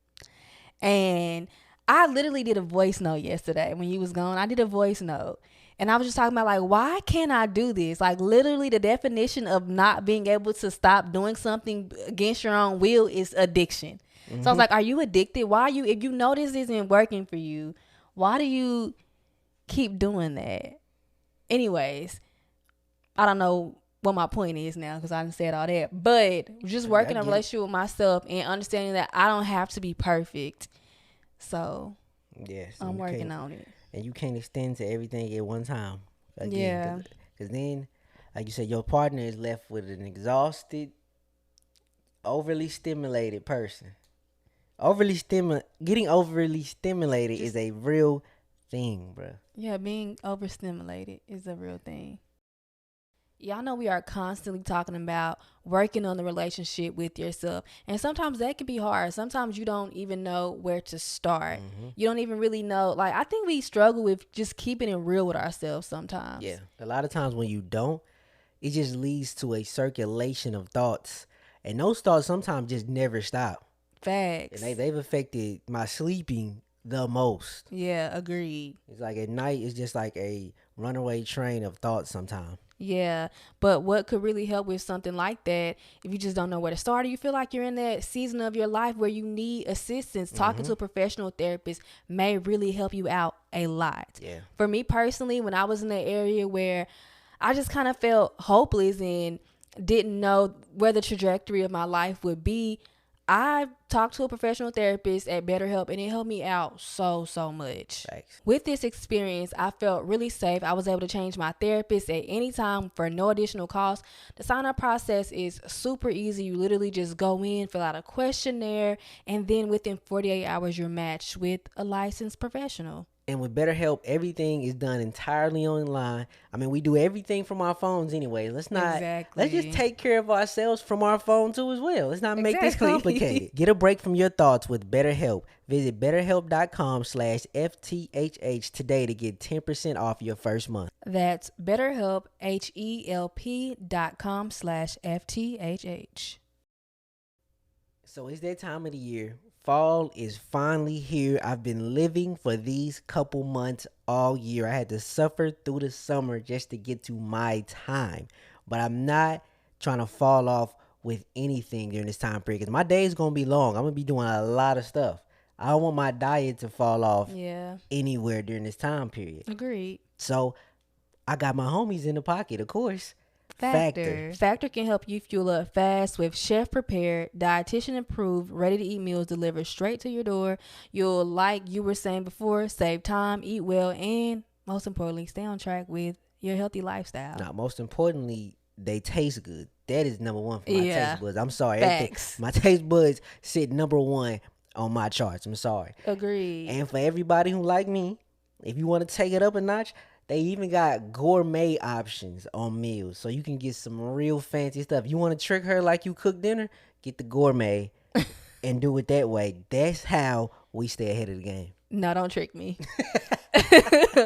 And I literally did a voice note yesterday when you was gone. I did a voice note. And I was just talking about, like, why can't I do this? Like, literally, the definition of not being able to stop doing something against your own will is addiction. So I was like, are you addicted? Why are you, if you know this isn't working for you, why do you keep doing that? Anyways, I don't know what my point is now because I didn't say all that. But just working a relationship with myself and understanding that I don't have to be perfect. So Yes, I'm working on it. And you can't extend to everything at one time. Again, Yeah. Because then, like you said, your partner is left with an exhausted, overly stimulated person. Getting overly stimulated is a real thing, bro. Yeah, being overstimulated is a real thing. Y'all know we are constantly talking about working on the relationship with yourself. And sometimes that can be hard. Sometimes you don't even know where to start. You don't even really know. Like, I think we struggle with just keeping it real with ourselves sometimes. Yeah. A lot of times when you don't, it just leads to a circulation of thoughts. And those thoughts sometimes just never stop. Facts. And they've affected my sleeping the most. Yeah, agreed. It's like at night, it's just like a runaway train of thoughts sometimes. Yeah, but what could really help with something like that, if you just don't know where to start, or you feel like you're in that season of your life where you need assistance, talking to a professional therapist may really help you out a lot. Yeah. For me personally, when I was in the area where I just kind of felt hopeless and didn't know where the trajectory of my life would be, I talked to a professional therapist at BetterHelp, and it helped me out so much. Thanks. With this experience, I felt really safe. I was able to change my therapist at any time for no additional cost. The sign-up process is super easy. You literally just go in, fill out a questionnaire, and then within 48 hours, you're matched with a licensed professional. And with BetterHelp, everything is done entirely online. I mean, we do everything from our phones anyway. Let's just take care of ourselves from our phone too as well. Let's not make this complicated. Get a break from your thoughts with BetterHelp. Visit betterhelp.com/FTHH today to get 10% off your first month. That's BetterHelp, HELP.com/FTHH. So it's that time of the year. Fall is finally here. I've been living for these couple months all year. I had to suffer through the summer just to get to my time. But I'm not trying to fall off with anything during this time period because my day is going to be long. I'm going to be doing a lot of stuff. I don't want my diet to fall off anywhere during this time period. Agreed. So I got my homies in the pocket, of course. Factor can help you fuel up fast with chef prepared, dietitian approved, ready to eat meals delivered straight to your door. You'll, like you were saying before, save time, eat well, and most importantly, stay on track with your healthy lifestyle. Now, most importantly, they taste good. That is number one for my taste buds. I'm sorry. My taste buds sit number one on my charts. I'm sorry. Agreed. And for everybody who like me, if you want to take it up a notch, they even got gourmet options on meals. So you can get some real fancy stuff. You want to trick her like you cook dinner? Get the gourmet and do it that way. That's how we stay ahead of the game. No, don't trick me.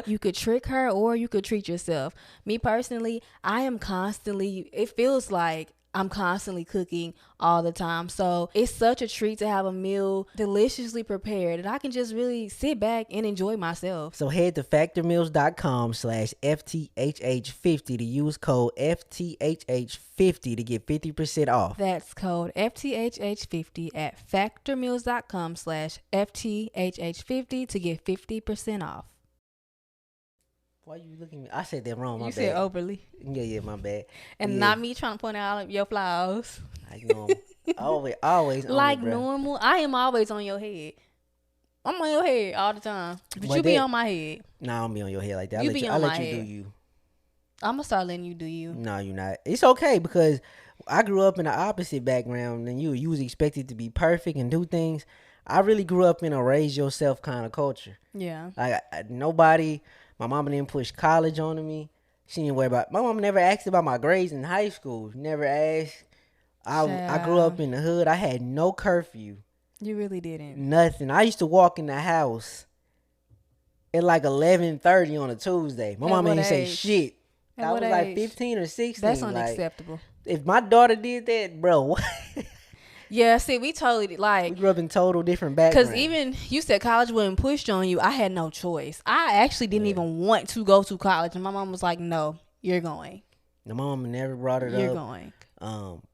You could trick her or you could treat yourself. Me personally, it feels like I'm constantly cooking all the time. So it's such a treat to have a meal deliciously prepared and I can just really sit back and enjoy myself. So head to factormeals.com/FTHH50 to use code FTHH50 to get 50% off. That's code FTHH50 at factormeals.com/FTHH50 to get 50% off. Why you looking at me? I said that wrong. My bad. You said overly. Yeah, my bad. And not me trying to point out your flaws. I know. always like on me, normal. I am always on your head. I'm on your head all the time. But you be on my head. Nah, I don't be on your head like that. I'll let you do you. I'm going to start letting you do you. No, you're not. It's okay because I grew up in the opposite background than you. You was expected to be perfect and do things. I really grew up in a raise yourself kind of culture. Yeah. Like nobody... My mama didn't push college on me. She didn't worry about. My mama never asked about my grades in high school. Never asked. I grew up Child, in the hood. I had no curfew, you really didn't. nothing. I used to walk in the house at like 11:30 on a Tuesday. My At mama what ain't say age? shit. At I what was like age? 15 or That's 16. Like unacceptable. if my daughter did that, bro, what? Yeah, see, we totally We like, grew up in total different cause backgrounds. even you said college wasn't pushed on you. I had no choice. I actually didn't Yeah. even want to go to college, and my mom was like, "No, you're going. The mama never brought it You're up. going."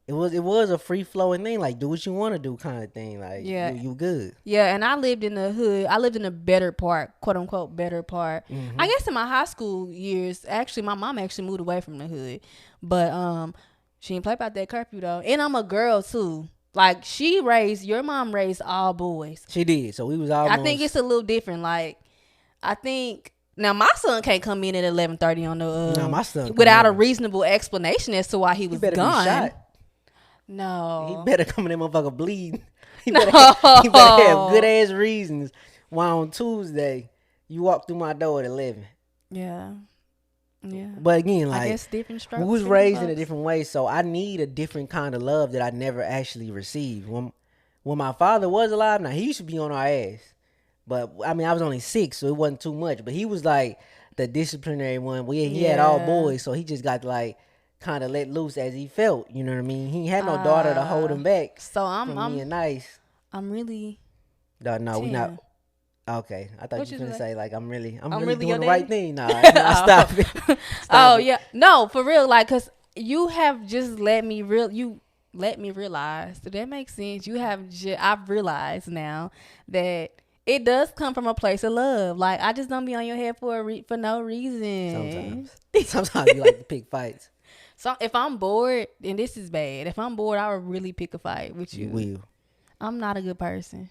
It was a free flowing thing, like do what you want to do kind of thing. Like Yeah, you good. yeah. And I lived in the hood. I lived in the better part, quote unquote, better part. I Hmm. guess in my high school years, actually, my mom actually moved away from the hood, but she didn't play about that curfew though. And I'm a girl too. Like your mom raised all boys. She did. So we was I think it's almost. a little different. Like, I think now my son can't come in at 11:30 on the Nah, my son come without a in. reasonable explanation as to why he He was better be gone. shot. He No, better come in that motherfucker bleeding. no. He better have good ass reasons why on Tuesday you walk through my door at 11. Yeah, yeah. But again, I like guess different strokes. we was for different raised in a folks. different way, so I need a different kind of love that I never actually received. When my father was alive, now he used to be on our ass. But I mean, I was only 6, so it wasn't too much. But he was like the disciplinary one. He had all Yeah. boys, so he just got like kind of let loose as he felt. You know what I mean? He had no daughter to hold Uh, him back so I'm from being I'm nice. I'm really No, no, we not. 10. Okay, I thought What you you were gonna say? say like I'm really I'm really doing your the right daddy. thing. Nah, nah, stop it, Oh stop it. yeah, no, for real. Like, cause you have just let me realize. Does that make sense? I've realized now that it does come from a place of love. Like, I just don't be on your head for no reason. Sometimes you like to pick fights. So if I'm bored, and this is bad. If I'm bored, I would really pick a fight with You you. will. I'm not a good person.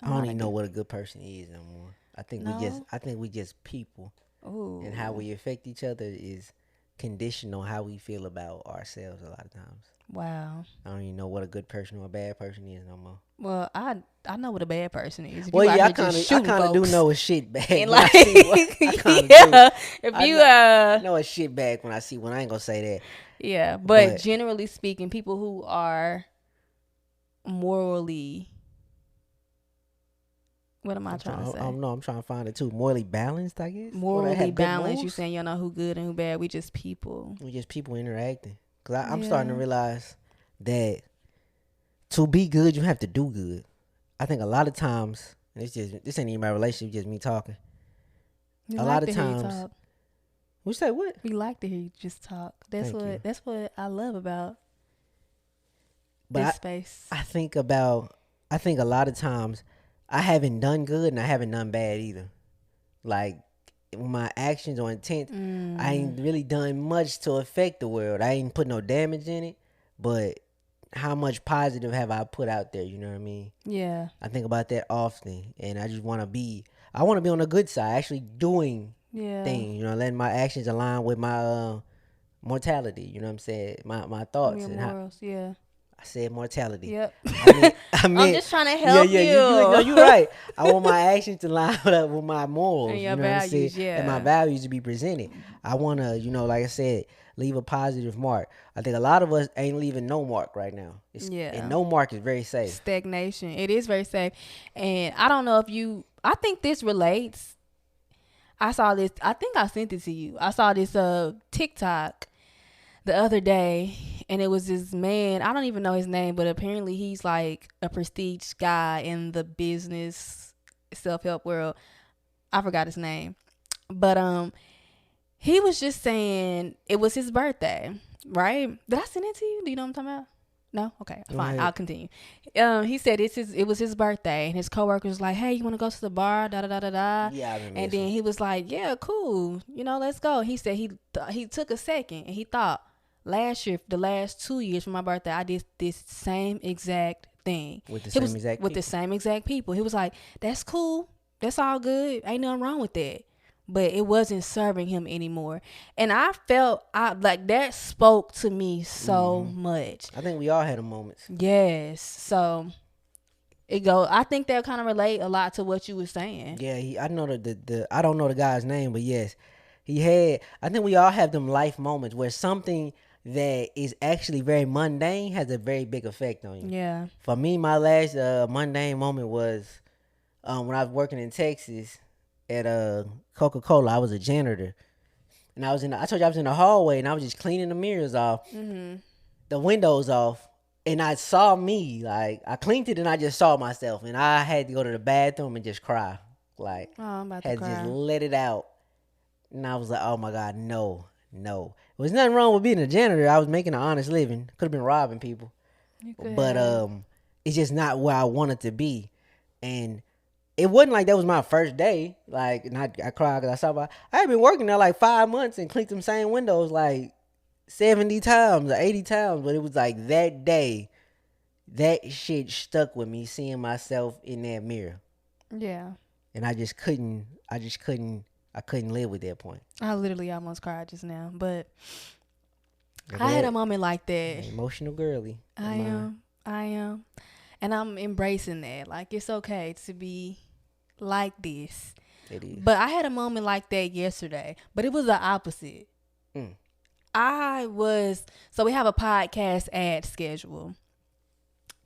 I don't even know what a good person is no more. No. I think we just people, Oh. and how we affect each other is conditioned on how we feel about ourselves a lot of times. Wow. I don't even know what a good person or a bad person is no more. Well, I know what a bad person is. If Well, you out yeah, here just I shooting kind of do folks, know a shit bag and when I like, see one. I kind of do. yeah, if I you know, I know a shit bag when I see one. I ain't gonna say that, yeah. But but generally speaking, people who are morally, what am I trying to I say? don't know. I'm trying to find it too. Morally balanced, I guess. Or that Morally have good balanced. You moves. saying you don't know who good and who bad. We just people. We just people interacting. Cause I'm starting to Yeah. realize that to be good, you have to do good. I think a lot of times, and this ain't even my relationship, just me talking. We A like lot of to hear you times, talk. we say what? We like to hear you just talk. Thank you. That's what I love about But this space. I think a lot of times I haven't done good and I haven't done bad either. Like my actions or intent, I ain't really done much to affect the world. I ain't put no damage in it, but how much positive have I put out there? You know what I mean? Yeah. I think about that often, and I just want to be. I want to be on the good side, actually doing Yeah. things. You know, letting my actions align with my mortality. You know what I'm saying? My thoughts Your and how morals. Yeah. I said mortality. Yep. I mean, I I'm meant just trying to yeah, help yeah. you. No, you're right. I want my actions to line up with my morals. And You your know what I'm saying? values, And my yeah. values to be presented. I want to, like I said, leave a positive mark. I think a lot of us ain't leaving no mark right now. Yeah. And no mark is very safe. Stagnation. It is very safe. And I don't know if I think this relates. I saw this, I think I sent it to you. I saw this TikTok the other day, and it was this man. I don't even know his name, but apparently he's like a prestige guy in the business self-help world. I forgot his name. But he was just saying it was his birthday, right? Did I send it to you? Do you know what I'm talking about? No? Okay, Go fine. ahead. I'll continue. He said it was his birthday, and his coworker was like, "Hey, you want to go to the bar?" Da da da da da. Yeah, I remember And this then one. he was like, "Yeah, cool. Let's go." He said he took a second and he thought, last year, the last 2 years for my birthday, I did this same exact thing With the It same was exact with the people. same exact people. He was like, "That's cool. That's all good. Ain't nothing wrong with that." But it wasn't serving him anymore, and I felt like that spoke to me so much. I think we all had a moments. Yes, so I think that kind of relate a lot to what you were saying. Yeah, I know the I don't know the guy's name, but yes, he had. I think we all have them life moments where something that is actually very mundane has a very big effect on you. Yeah. For me, my last mundane moment was when I was working in Texas at Coca-Cola. I was a janitor, and I told you I was in the hallway, and I was just cleaning the mirrors off, the windows off, and I saw me. Like, I cleaned it, and I just saw myself, and I had to go to the bathroom and just cry. Like, Oh, I'm about to had to just cry. let it out, and I was like, oh my God, no, no. There was nothing wrong with being a janitor. I was making an honest living. Could have been robbing people, You could but have. it's just not where I wanted to be, and it wasn't like that was my first day. Like, and I cried because I saw I had been working there like 5 months and cleaned them same windows like 70 times or 80 times, but it was like that day, that shit stuck with me, seeing myself in that mirror, Yeah. and I couldn't live with that point. I literally almost cried just now, but I'm I had a glad. moment like that. Emotional girly. I am. I am. And I'm embracing that. Like, it's okay to be like this. It is. But I had a moment like that yesterday, but it was the opposite. Mm. So we have a podcast ad schedule.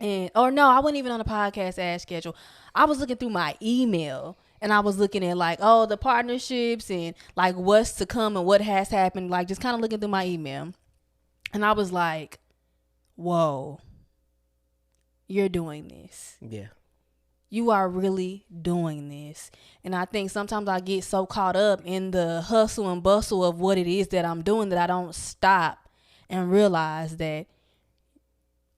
Or no, I wasn't even on a podcast ad schedule. I was looking through my email and I was looking at like, oh, the partnerships and like what's to come and what has happened. Like, just kind of looking through my email. And I was like, whoa, you're doing this. Yeah. You are really doing this. And I think sometimes I get so caught up in the hustle and bustle of what it is that I'm doing that I don't stop and realize that,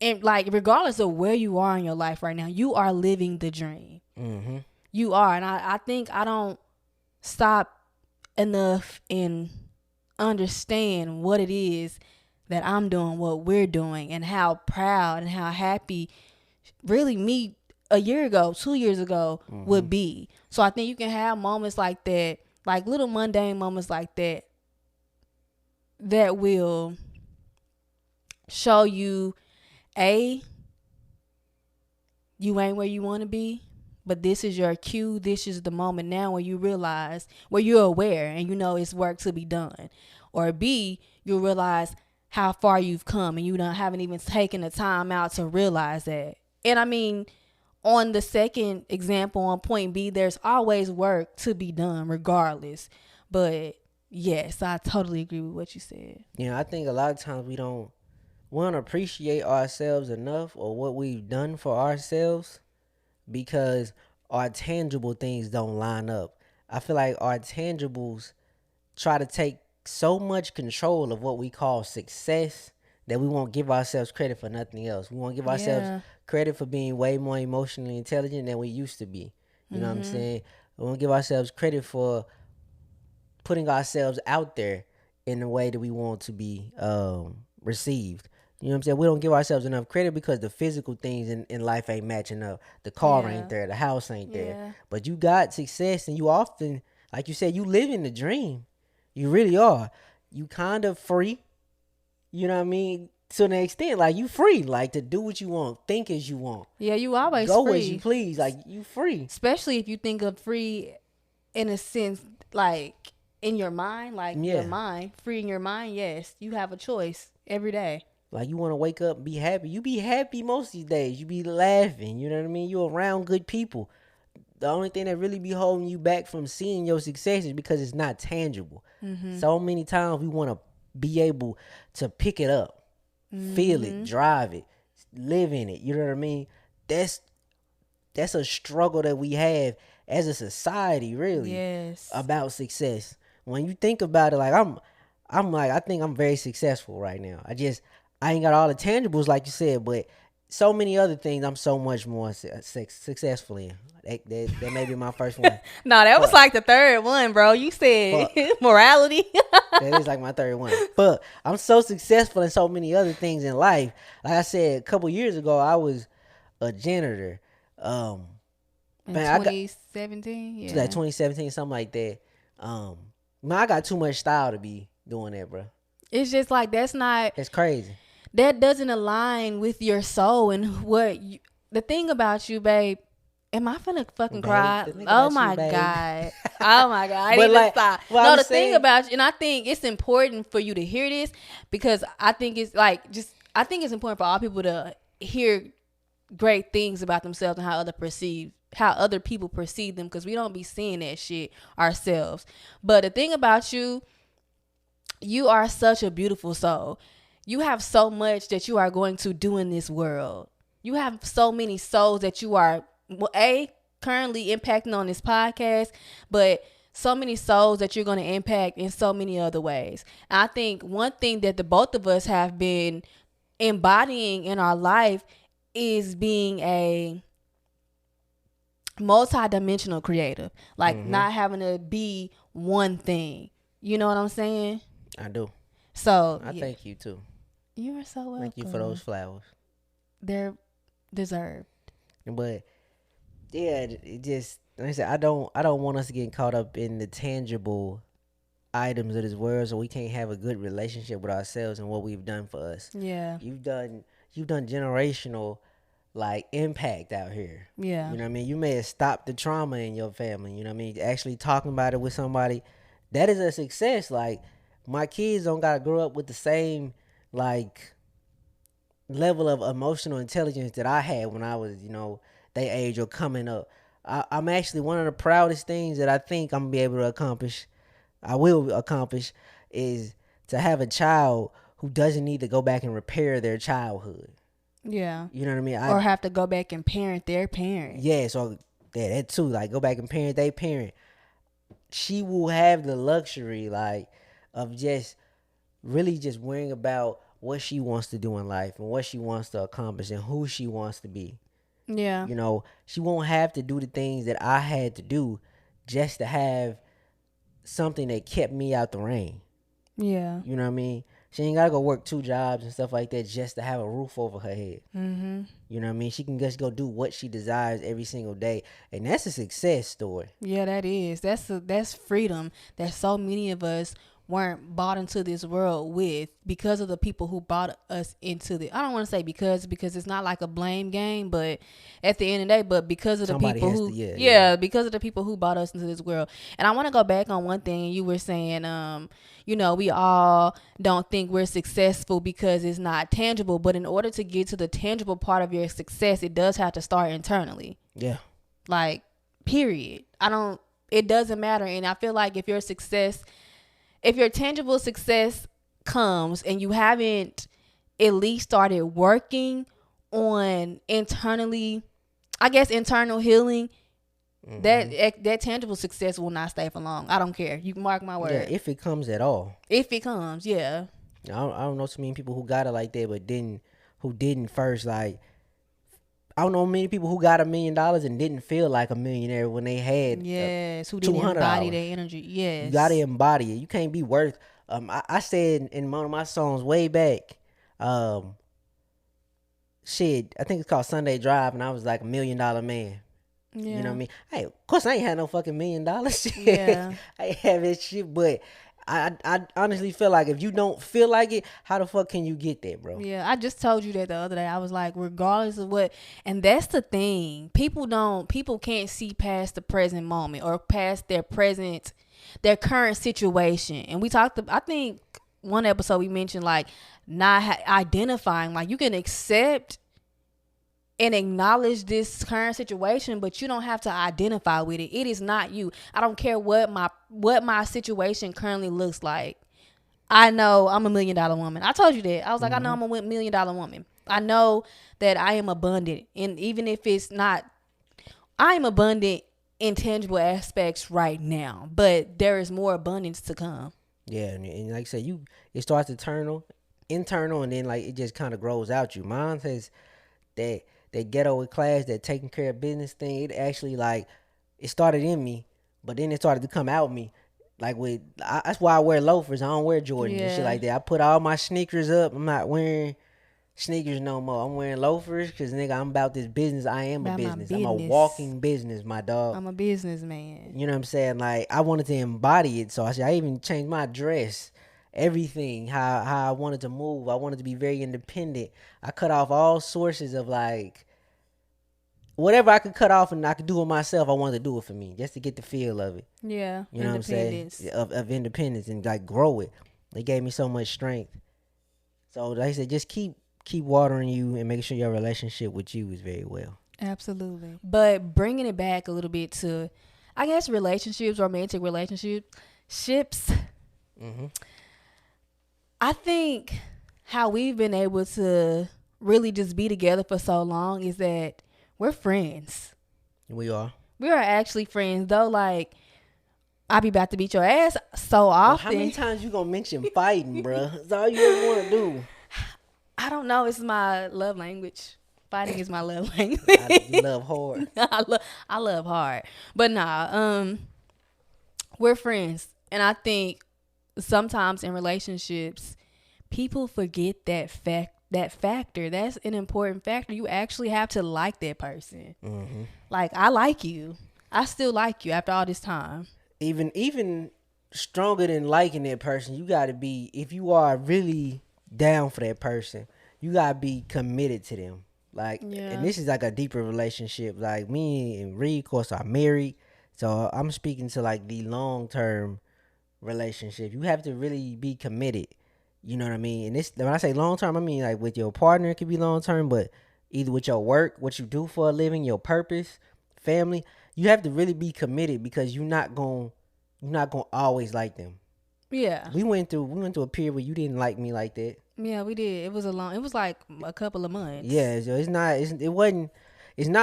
and like, regardless of where you are in your life right now, you are living the dream. Mm-hmm. You are. And I think I don't stop enough and understand what it is that I'm doing, what we're doing, and how proud and how happy really me a year ago, 2 years ago would be. So I think you can have moments like that, like little mundane moments like that, that will show you, A, you ain't where you want to be, but this is your cue. This is the moment now where you realize, where you're aware and you know it's work to be done. Or B, you'll realize how far you've come and you haven't even taken the time out to realize that. And I mean, on the second example, on point B, there's always work to be done regardless. But yes, I totally agree with what you said. I think a lot of times we don't appreciate ourselves enough or what we've done for ourselves because our tangible things don't line up. I feel like our tangibles try to take so much control of what we call success that we won't give ourselves credit for nothing else. We won't give ourselves credit for being way more emotionally intelligent than we used to be. You know what I'm saying? We won't give ourselves credit for putting ourselves out there in the way that we want to be received. You know what I'm saying? We don't give ourselves enough credit because the physical things in life ain't matching up. The car ain't there. The house ain't there. But you got success and you often, like you said, you live in the dream. You really are. You kind of free. You know what I mean? To an extent, like you free, like to do what you want, think as you want. Yeah, you always go free. As you please, like you free. Especially if you think of free in a sense, like in your mind, like your mind, free in your mind. Yes, you have a choice every day. Like you want to wake up and be happy. You be happy most of these days. You be laughing. You know what I mean? You're around good people. The only thing that really be holding you back from seeing your success is because it's not tangible. So many times we want to be able to pick it up, feel it, drive it, live in it. You know what I mean? That's a struggle that we have as a society, really. Yes. About success. When you think about it, like I think I'm very successful right now. I ain't got all the tangibles like you said, but so many other things I'm so much more successful in. That may be my first one. No, that was like the third one, bro. You said morality. That is like my third one. But I'm so successful in so many other things in life. Like I said, a couple years ago, I was a janitor. In 2017, yeah. Like 2017, something like that. Man, I got too much style to be doing that, bro. It's just like It's crazy. That doesn't align with your soul and the thing about you, babe. Am I finna fucking Babe, cry? think Oh about you, my babe. god. Oh my god. I But need to like, stop. what No, I'm the thing saying, about you, and I think it's important for you to hear this because I think it's like just I think it's important for all people to hear great things about themselves and how other people perceive them because we don't be seeing that shit ourselves. But the thing about you, you are such a beautiful soul. You have so much that you are going to do in this world. You have so many souls that you are currently impacting on this podcast, but so many souls that you're going to impact in so many other ways. And I think one thing that the both of us have been embodying in our life is being a multi-dimensional creative, like hmm not having to be one thing. You know what I'm saying? I do. So I yeah, thank you too. you are so Thank you for those welcome. flowers. They're deserved. But yeah, it just like I said, I don't want us to get caught up in the tangible items of this world, so we can't have a good relationship with ourselves and what we've done for us. Yeah, You've done you've done generational like impact out here. yeah, You know what I mean? You may have stopped the trauma in your family. You know what I mean? Actually talking about it with somebody, that is a success. Like my kids don't gotta grow up with the same like level of emotional intelligence that I had when I was, they age or coming up. I'm actually one of the proudest things that I think I'm gonna be able to accomplish. I will accomplish is to have a child who doesn't need to go back and repair their childhood. yeah. You know what I mean? Or have to go back and parent their parent. Yeah, so yeah, that too. Like go back and parent they parent. She will have the luxury like of just really just worrying about what she wants to do in life and what she wants to accomplish and who she wants to be. Yeah, She won't have to do the things that I had to do just to have something that kept me out the rain. yeah. You know what I mean? She ain't gotta go work two jobs and stuff like that just to have a roof over her head. Mm-hmm. You know what I mean? She can just go do what she desires every single day, and that's a success story. Yeah, that is. That's freedom that so many of us weren't bought into this world with because of the people who brought us into the I don't want to say because it's not like a blame game, but at the end of the day, but because of the Somebody people has to, who yeah, yeah. yeah, because of the people who brought us into this world. And I want to go back on one thing you were saying, we all don't think we're successful because it's not tangible, but in order to get to the tangible part of your success, it does have to start internally. Yeah. Like, period. It doesn't matter. And I feel like if your tangible success comes and you haven't at least started working on internally, I guess internal healing, that tangible success will not stay for long. I don't care. You can mark my word. Yeah, if it comes at all. If it comes, yeah. I don't know so many people who got it like that, but who didn't first. Like, I don't know many people who got $1 million and didn't feel like a millionaire when they had Yes, who didn't embody their energy. Yes. You gotta embody it. You can't be worth. I said in one of my songs way back, shit. I think it's called Sunday Drive, and I was like $1 million man. Yeah. You know what I mean? Hey, of course I ain't had no fucking $1 million. Shit. Yeah. I ain't have that shit, but I honestly feel like if you don't feel like it, how the fuck can you get there, bro? Yeah, I just told you that the other day. I was like, regardless of what, and that's the thing. People can't see past the present moment or past their current situation. And we talked, I think one episode we mentioned like not identifying, like you can accept and acknowledge this current situation, but you don't have to identify with it. It is not you. I don't care what my situation currently looks like. I know I'm a $1 million woman. I told you that. I was like, I know I'm a $1 million woman. I know that I am abundant. And even if it's not, I am abundant in tangible aspects right now, but there is more abundance to come. Yeah, and like I said, it starts internal, and then like it just kind of grows out you. Mine says that ghetto class, that taking care of business thing, it actually like it started in me, but then it started to come out me. Like that's why I wear loafers. I don't wear Jordans and shit like that. I put all my sneakers up. I'm not wearing sneakers no more. I'm wearing loafers because nigga, I'm about this business. I am a business. I'm a walking business, my dog. I'm a businessman. You know what I'm saying? Like I wanted to embody it, so I even changed my dress, everything, how I wanted to move. I wanted to be very independent. I cut off all sources of like whatever I could cut off and I could do it myself, I wanted to do it for me, just to get the feel of it. Yeah, You know what I'm saying? independence. Of independence and like grow it. It gave me so much strength. So like I said, just keep watering you and making sure your relationship with you is very well. Absolutely. But bringing it back a little bit to, I guess, relationships, romantic relationships, ships. Hmm. I think how we've been able to really just be together for so long is that we're friends. We are. We are actually friends, though. Like, I be about to beat your ass so Well, how many often. times you gonna mention fighting, bruh? That's all you ever want to do. I don't know. It's my love language. Fighting is my love language. You love hard. I love hard. But nah, we're friends. And I think sometimes in relationships, people forget that factor. That's an important factor. You actually have to like that person. Hmm. Like, I like you. I still like you after all this time. Even stronger than liking that person, you gotta be, if you are really down for that person, you gotta be committed to them. Like, and Yeah. this is like a deeper relationship. Like me and Reed, of course, are married, so I'm speaking to like the long term relationship. You have to really be committed. You know what I mean? And this, when I say long term, I mean like with your partner, it could be long term, but either with your work, what you do for a living, your purpose, family, you have to really be committed because you're not gonna always like them. Yeah. We went through a period where you didn't like me like that. Yeah, we did. It was like a couple of months. Yeah, so it's not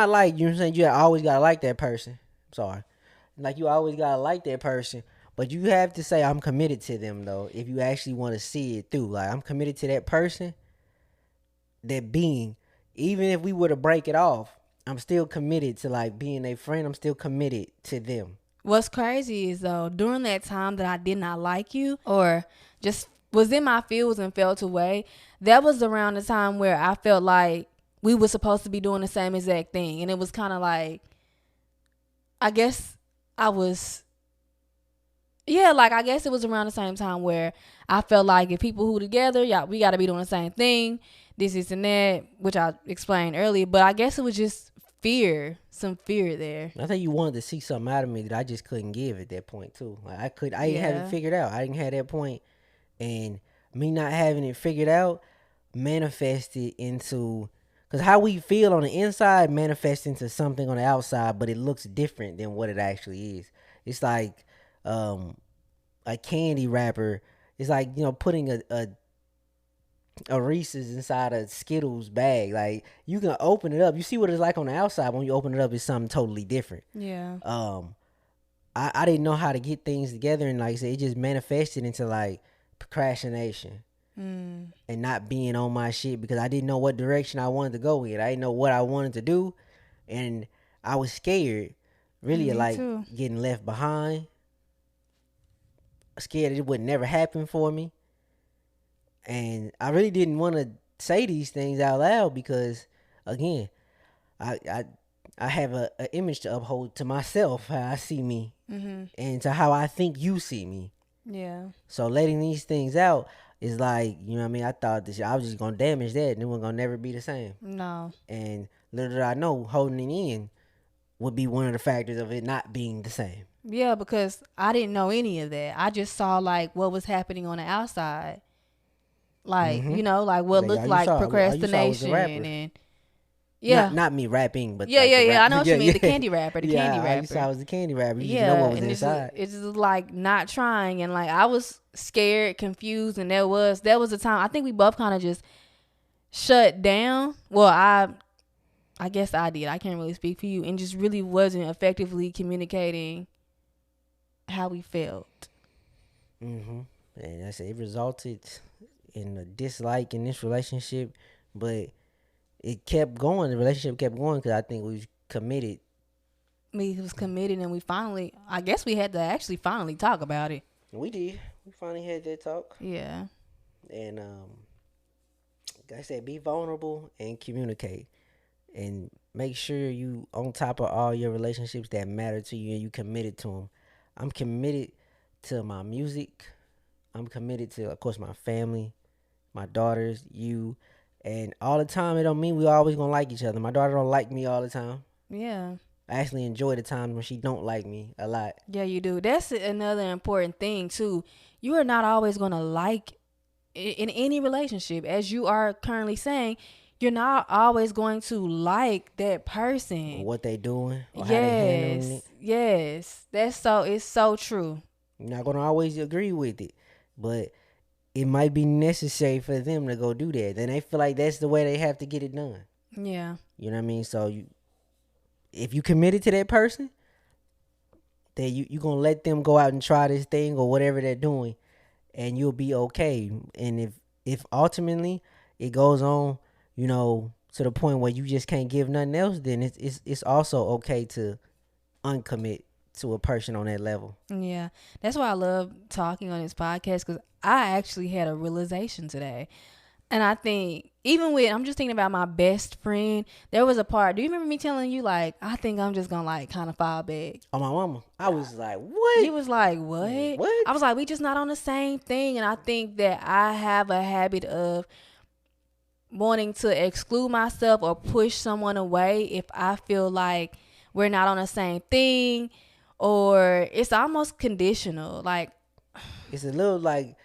like, you know what I'm saying, you always gotta like that person. Sorry. Like you always gotta like that person. But you have to say I'm committed to them though, if you actually want to see it through. Like I'm committed to that person, that being. Even if we were to break it off, I'm still committed to like being a friend. I'm still committed to them. What's crazy is though, during that time that I did not like you or just was in my feels and felt away, that was around the time where I felt like we were supposed to be doing the same exact thing. And it was kind of like, I guess I was, yeah, like I guess it was around the same time where I felt like if people who together, yeah, we got to be doing the same thing, this and that, which I explained earlier. But I guess it was just fear, some fear there. I think you wanted to see something out of me that I just couldn't give at that point too. Like I didn't have it Yeah. figured out. I didn't have that point, and me not having it figured out manifested into, because how we feel on the inside manifests into something on the outside, but it looks different than what it actually is. It's like a candy wrapper. It's like, putting a Reese's inside a Skittles bag. Like you can open it up, you see what it's like on the outside. When you open it up, it's something totally different. Yeah. I didn't know how to get things together, and like I said, it just manifested into like procrastination and not being on my shit because I didn't know what direction I wanted to go in. I didn't know what I wanted to do, and I was scared, really, of Me like too. getting left behind. Scared it would never happen for me, and I really didn't want to say these things out loud because, again, I I, I have a image to uphold to myself, how I see me, and to how I think you see me. Yeah. So letting these things out is like, you know what I mean? I thought this, I was just gonna damage that and it was gonna never be the same. No. And little did I know, holding it in would be one of the factors of it not being the same. Yeah, because I didn't know any of that. I just saw like what was happening on the outside. Like, Mm-hmm. like what Like looked like all you saw was the procrastination rapper. and Not yeah. not me rapping, but Yeah, like yeah, the yeah. rap. I know what Yeah, you mean. yeah. The candy wrapper, the candy Yeah, all you saw wrapper. was the candy rapper. You just know Yeah, what was and inside. it's just like not trying and like I was scared, confused, and that was the time I think we both kind of just shut down. Well, I guess I did. I can't really speak for you, and just really wasn't effectively communicating how we felt. Mm-hmm. And I said it resulted in a dislike in this relationship, but it kept going. The relationship kept going because I think we was committed. We was committed, and we finally, I guess we had to actually finally talk about it. We did. We finally had that talk. Yeah. And like I said, be vulnerable and communicate. And make sure you on top of all your relationships that matter to you and you committed to them. I'm committed to my music. I'm committed to, of course, my family, my daughters, you. And all the time, it don't mean we always gonna like each other. My daughter don't like me all the time. Yeah. I actually enjoy the times when she don't like me a lot. Yeah, you do. That's another important thing too. You are not always gonna like in any relationship, as you are currently saying. You're not always going to like that Or person. what they doing or how they handling it. Yes, yes. That's so. It's so true. You're not gonna always agree with it, but it might be necessary for them to go do that. Then they feel like that's the way they have to get it done. Yeah. You know what I mean? So if you committed to that person, then you gonna let them go out and try this thing or whatever they're doing, and you'll be okay. And if ultimately it goes on, to the point where you just can't give nothing else, then it's also okay to uncommit to a person on that level. Yeah. That's why I love talking on this podcast, because I actually had a realization today. And I think even with, I'm just thinking about my best friend. There was a part. Do you remember me telling you, like, I think I'm just gonna like kind of fall back? Oh, my mama, I was like, what? You was like, what? What? I was like, we just not on the same thing. And I think that I have a habit of wanting to exclude myself or push someone away if I feel like we're not on the same thing, or it's almost conditional. Like, It's a little like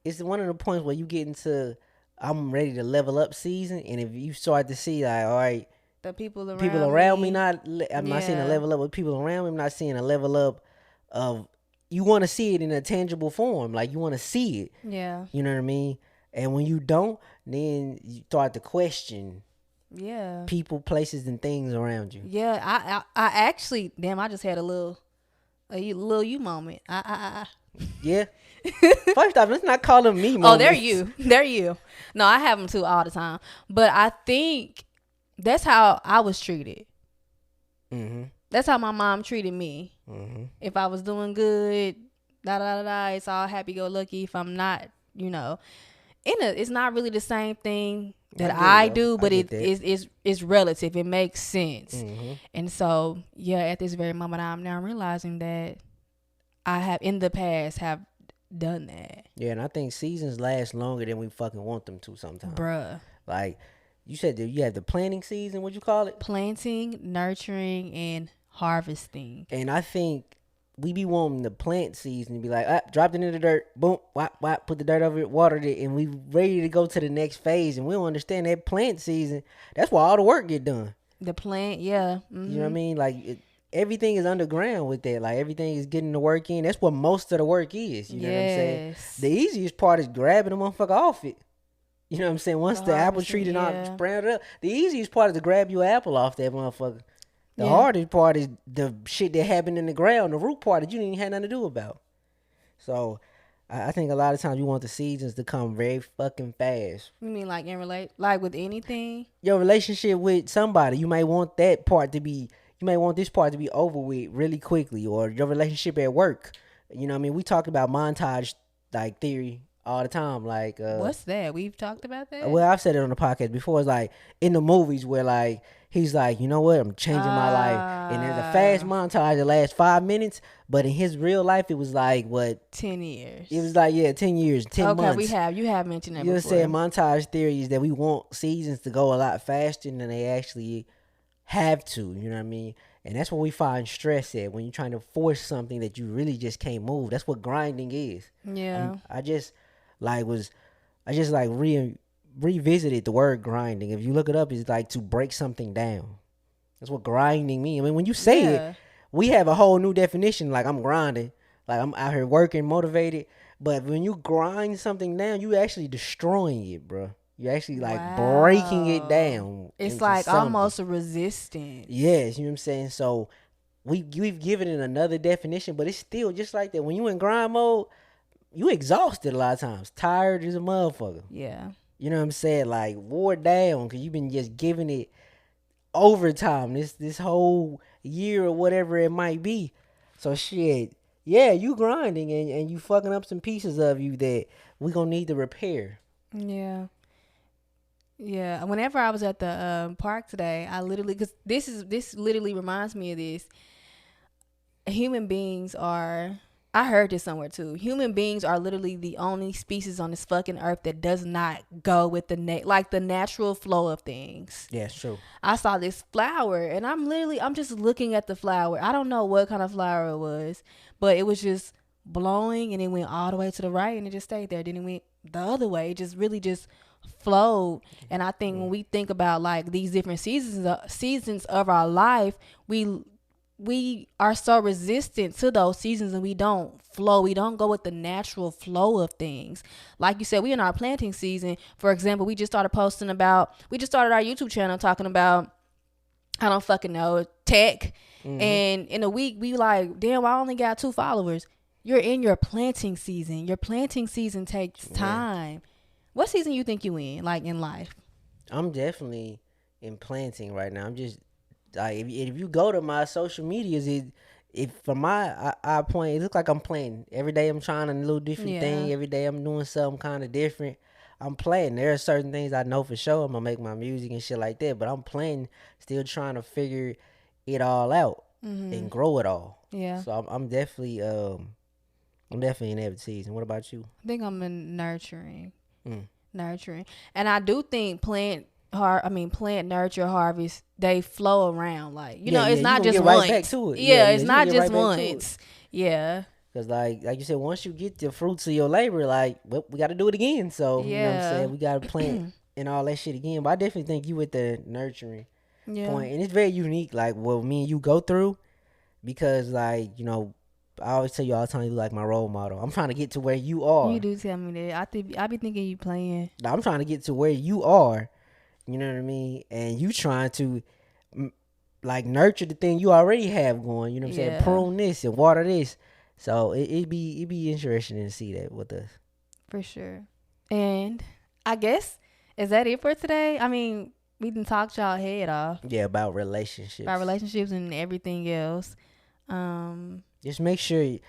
it's one of the points where you get into I'm ready to level up season, and if you start to see like, all right, the people people around around me me. not, I'm not seeing a Yeah. level up with people around me. I'm not seeing a level up of you want to see it in a tangible form, like you want to see it. Yeah. You know what I mean? And when you don't, then you start to question Yeah. people, places, and things around you. Yeah. I actually, damn, I just had a little you moment. Yeah. First off, let's not call them me Oh, they're moments. you. They're you. No, I have them too all the time. But I think that's how I was treated. Mm-hmm. That's how my mom treated me. Mm-hmm. If I was doing good, da da da da, it's all happy go lucky. If I'm not, it's not really the same thing I that get it I though. do, I but get it that. is relative. It makes sense. Mm-hmm. And so, yeah, at this very moment, I'm now realizing that I have in the past have done that. Yeah, and I think seasons last longer than we fucking want them to sometimes. Bruh. Like you said, that you have the planting season. What you call it? Planting, nurturing, and harvesting. And I think we be wanting the plant season to be like, dropped it in the dirt, boom, whop, whop, put the dirt over it, watered it, and we ready to go to the next phase. And we don't understand that plant season. That's why all the work get done. The plant, yeah. Mm-hmm. You know what I mean? Like everything is underground with that. Like everything is getting the work in. That's what most of the work is. You know what I'm saying? The easiest part is grabbing the motherfucker off it. You know what I'm saying? Once the apple tree did not sprout up, the easiest part is to grab your apple off that motherfucker. The hardest part is the shit that happened in the ground, the root part that you didn't even have nothing to do about. So I think a lot of times you want the seasons to come very fucking fast. You mean like like with anything? Your relationship with somebody, you might want that part to be, you might want this part to be over with really quickly, or your relationship at work. You know what I mean? We talked about montage like theory all the time. Like what's that? We've talked about that? Well, I've said it on the podcast before. It's like in the movies where like he's like, you know what, I'm changing my life, and there's a fast montage that lasts 5 minutes, but in his real life it was like what, 10 years. It was like 10 years, 10 months. Okay, you have mentioned that You before. said montage theory is that we want seasons to go a lot faster than they actually have to. You know what I mean? And that's where we find stress at, when you're trying to force something that you really just can't move. That's what grinding is. Yeah. I just revisited the word grinding. If you look it up, it's like to break something down. That's what grinding means. I mean, when you say it, we have a whole new definition. Like, I'm grinding, like I'm out here working, motivated. But when you grind something down, you actually destroying it, bro. You actually like breaking it down. It's like almost a resistance. Yes, you know what I'm saying? So we've given it another definition, but it's still just like that. When you in grind mode, you exhausted a lot of times, tired as a motherfucker. Yeah. You know what I'm saying? Like wore down because you've been just giving it overtime this whole year or whatever it might be. So shit, yeah, you grinding and you fucking up some pieces of you that we gonna need to repair. Yeah. Yeah. Whenever I was at the park today, I literally, because this literally reminds me of this. Human beings are, I heard this somewhere too. Human beings are literally the only species on this fucking earth that does not go with the like the natural flow of things. Yeah, it's true. I saw this flower and I'm just looking at the flower. I don't know what kind of flower it was, but it was just blowing and it went all the way to the right and it just stayed there. Then it went the other way. It just really just flowed. And I think when we think about like these different seasons of our life, we are so resistant to those seasons and we don't flow. We don't go with the natural flow of things. Like you said, we in our planting season. For example, we just started our YouTube channel talking about, I don't fucking know, tech. Mm-hmm. And in a week, we like, damn, I only got 2 followers. You're in your planting season. Your planting season takes time. What season you think you in, like in life? I'm definitely in planting right now. I'm just, like, if you go to my social medias, from my eye point, it looks like I'm playing. Every day I'm trying a little different thing. Every day I'm doing something kind of different. I'm playing. There are certain things I know for sure. I'm going to make my music and shit like that. But I'm playing, still trying to figure it all out and grow it all. Yeah. So I'm definitely in that season. What about you? I think I'm in nurturing. Nurturing. And I do think plant, nurture, harvest, they flow around. Like, you know, it's not just once. Right back to it. Yeah, it's not just once. Yeah. Because like you said, once you get the fruits of your labor, like, well, we got to do it again. So, you know what I'm saying? We got to plant and all that shit again. But I definitely think you with the nurturing point. And it's very unique, like, what me and you go through. Because, like, you know, I always tell you all the time, you like my role model. I'm trying to get to where you are. You do tell me that. I be thinking you playing. No, I'm trying to get to where you are. You know what I mean? And you trying to, like, nurture the thing you already have going. You know what I'm saying? Prune this and water this. So it'd be interesting to see that with us. For sure. And I guess, is that it for today? I mean, we done talked y'all head off. Yeah, about relationships. About relationships and everything else. Just make sure you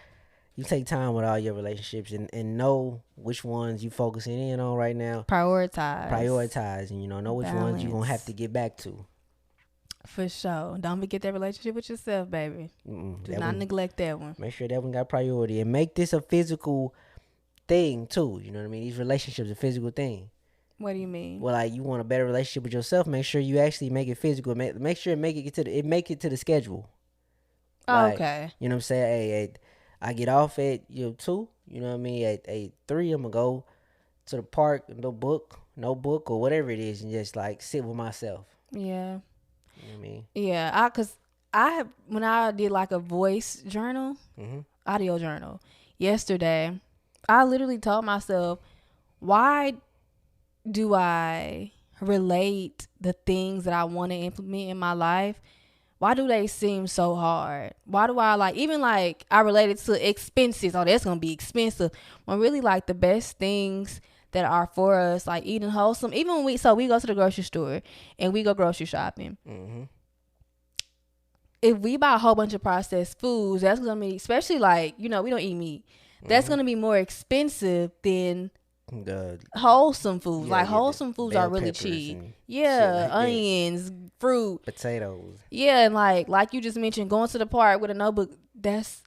take time with all your relationships and know which ones you focusing in on right now. Prioritize, and know which ones you're gonna have to get back to. For sure. Don't forget that relationship with yourself, baby. Do not neglect that one. Make sure that one got priority, and make this a physical thing too. You know what I mean? These relationships are a physical thing. What do you mean? Well, like, you want a better relationship with yourself, make sure you actually make it physical. Make sure make it to the schedule. Like, okay. You know what I'm saying? Hey, I get off at 2. You know what I mean? At 3, I'm gonna go to the park, no book or whatever it is, and just like sit with myself. Yeah. You know what I mean? Yeah. When I did like a voice journal, audio journal yesterday, I literally told myself, why do I relate the things that I want to implement in my life? Why do they seem so hard? Why do I I related to expenses? Oh, that's going to be expensive. When really like the best things that are for us, like eating wholesome, even when we go to the grocery store and we go grocery shopping. If we buy a whole bunch of processed foods, that's going to be, especially like, we don't eat meat. That's going to be more expensive than the wholesome foods. Wholesome foods are really cheap. Like onions, fruit, potatoes. Yeah, and like you just mentioned, going to the park with a notebook, that's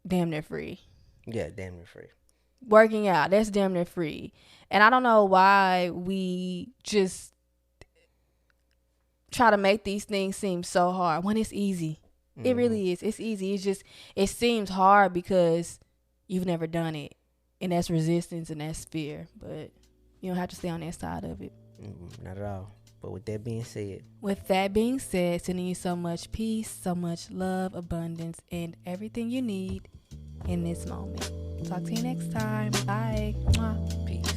damn near free. Yeah, damn near free. Working out, that's damn near free. And I don't know why we just try to make these things seem so hard when it's easy. It really is. It's easy. It's just, it seems hard because you've never done it. And that's resistance and that's fear. But you don't have to stay on that side of it. Not at all. But with that being said, sending you so much peace, so much love, abundance, and everything you need in this moment. Talk to you next time. Bye. Mwah. Peace.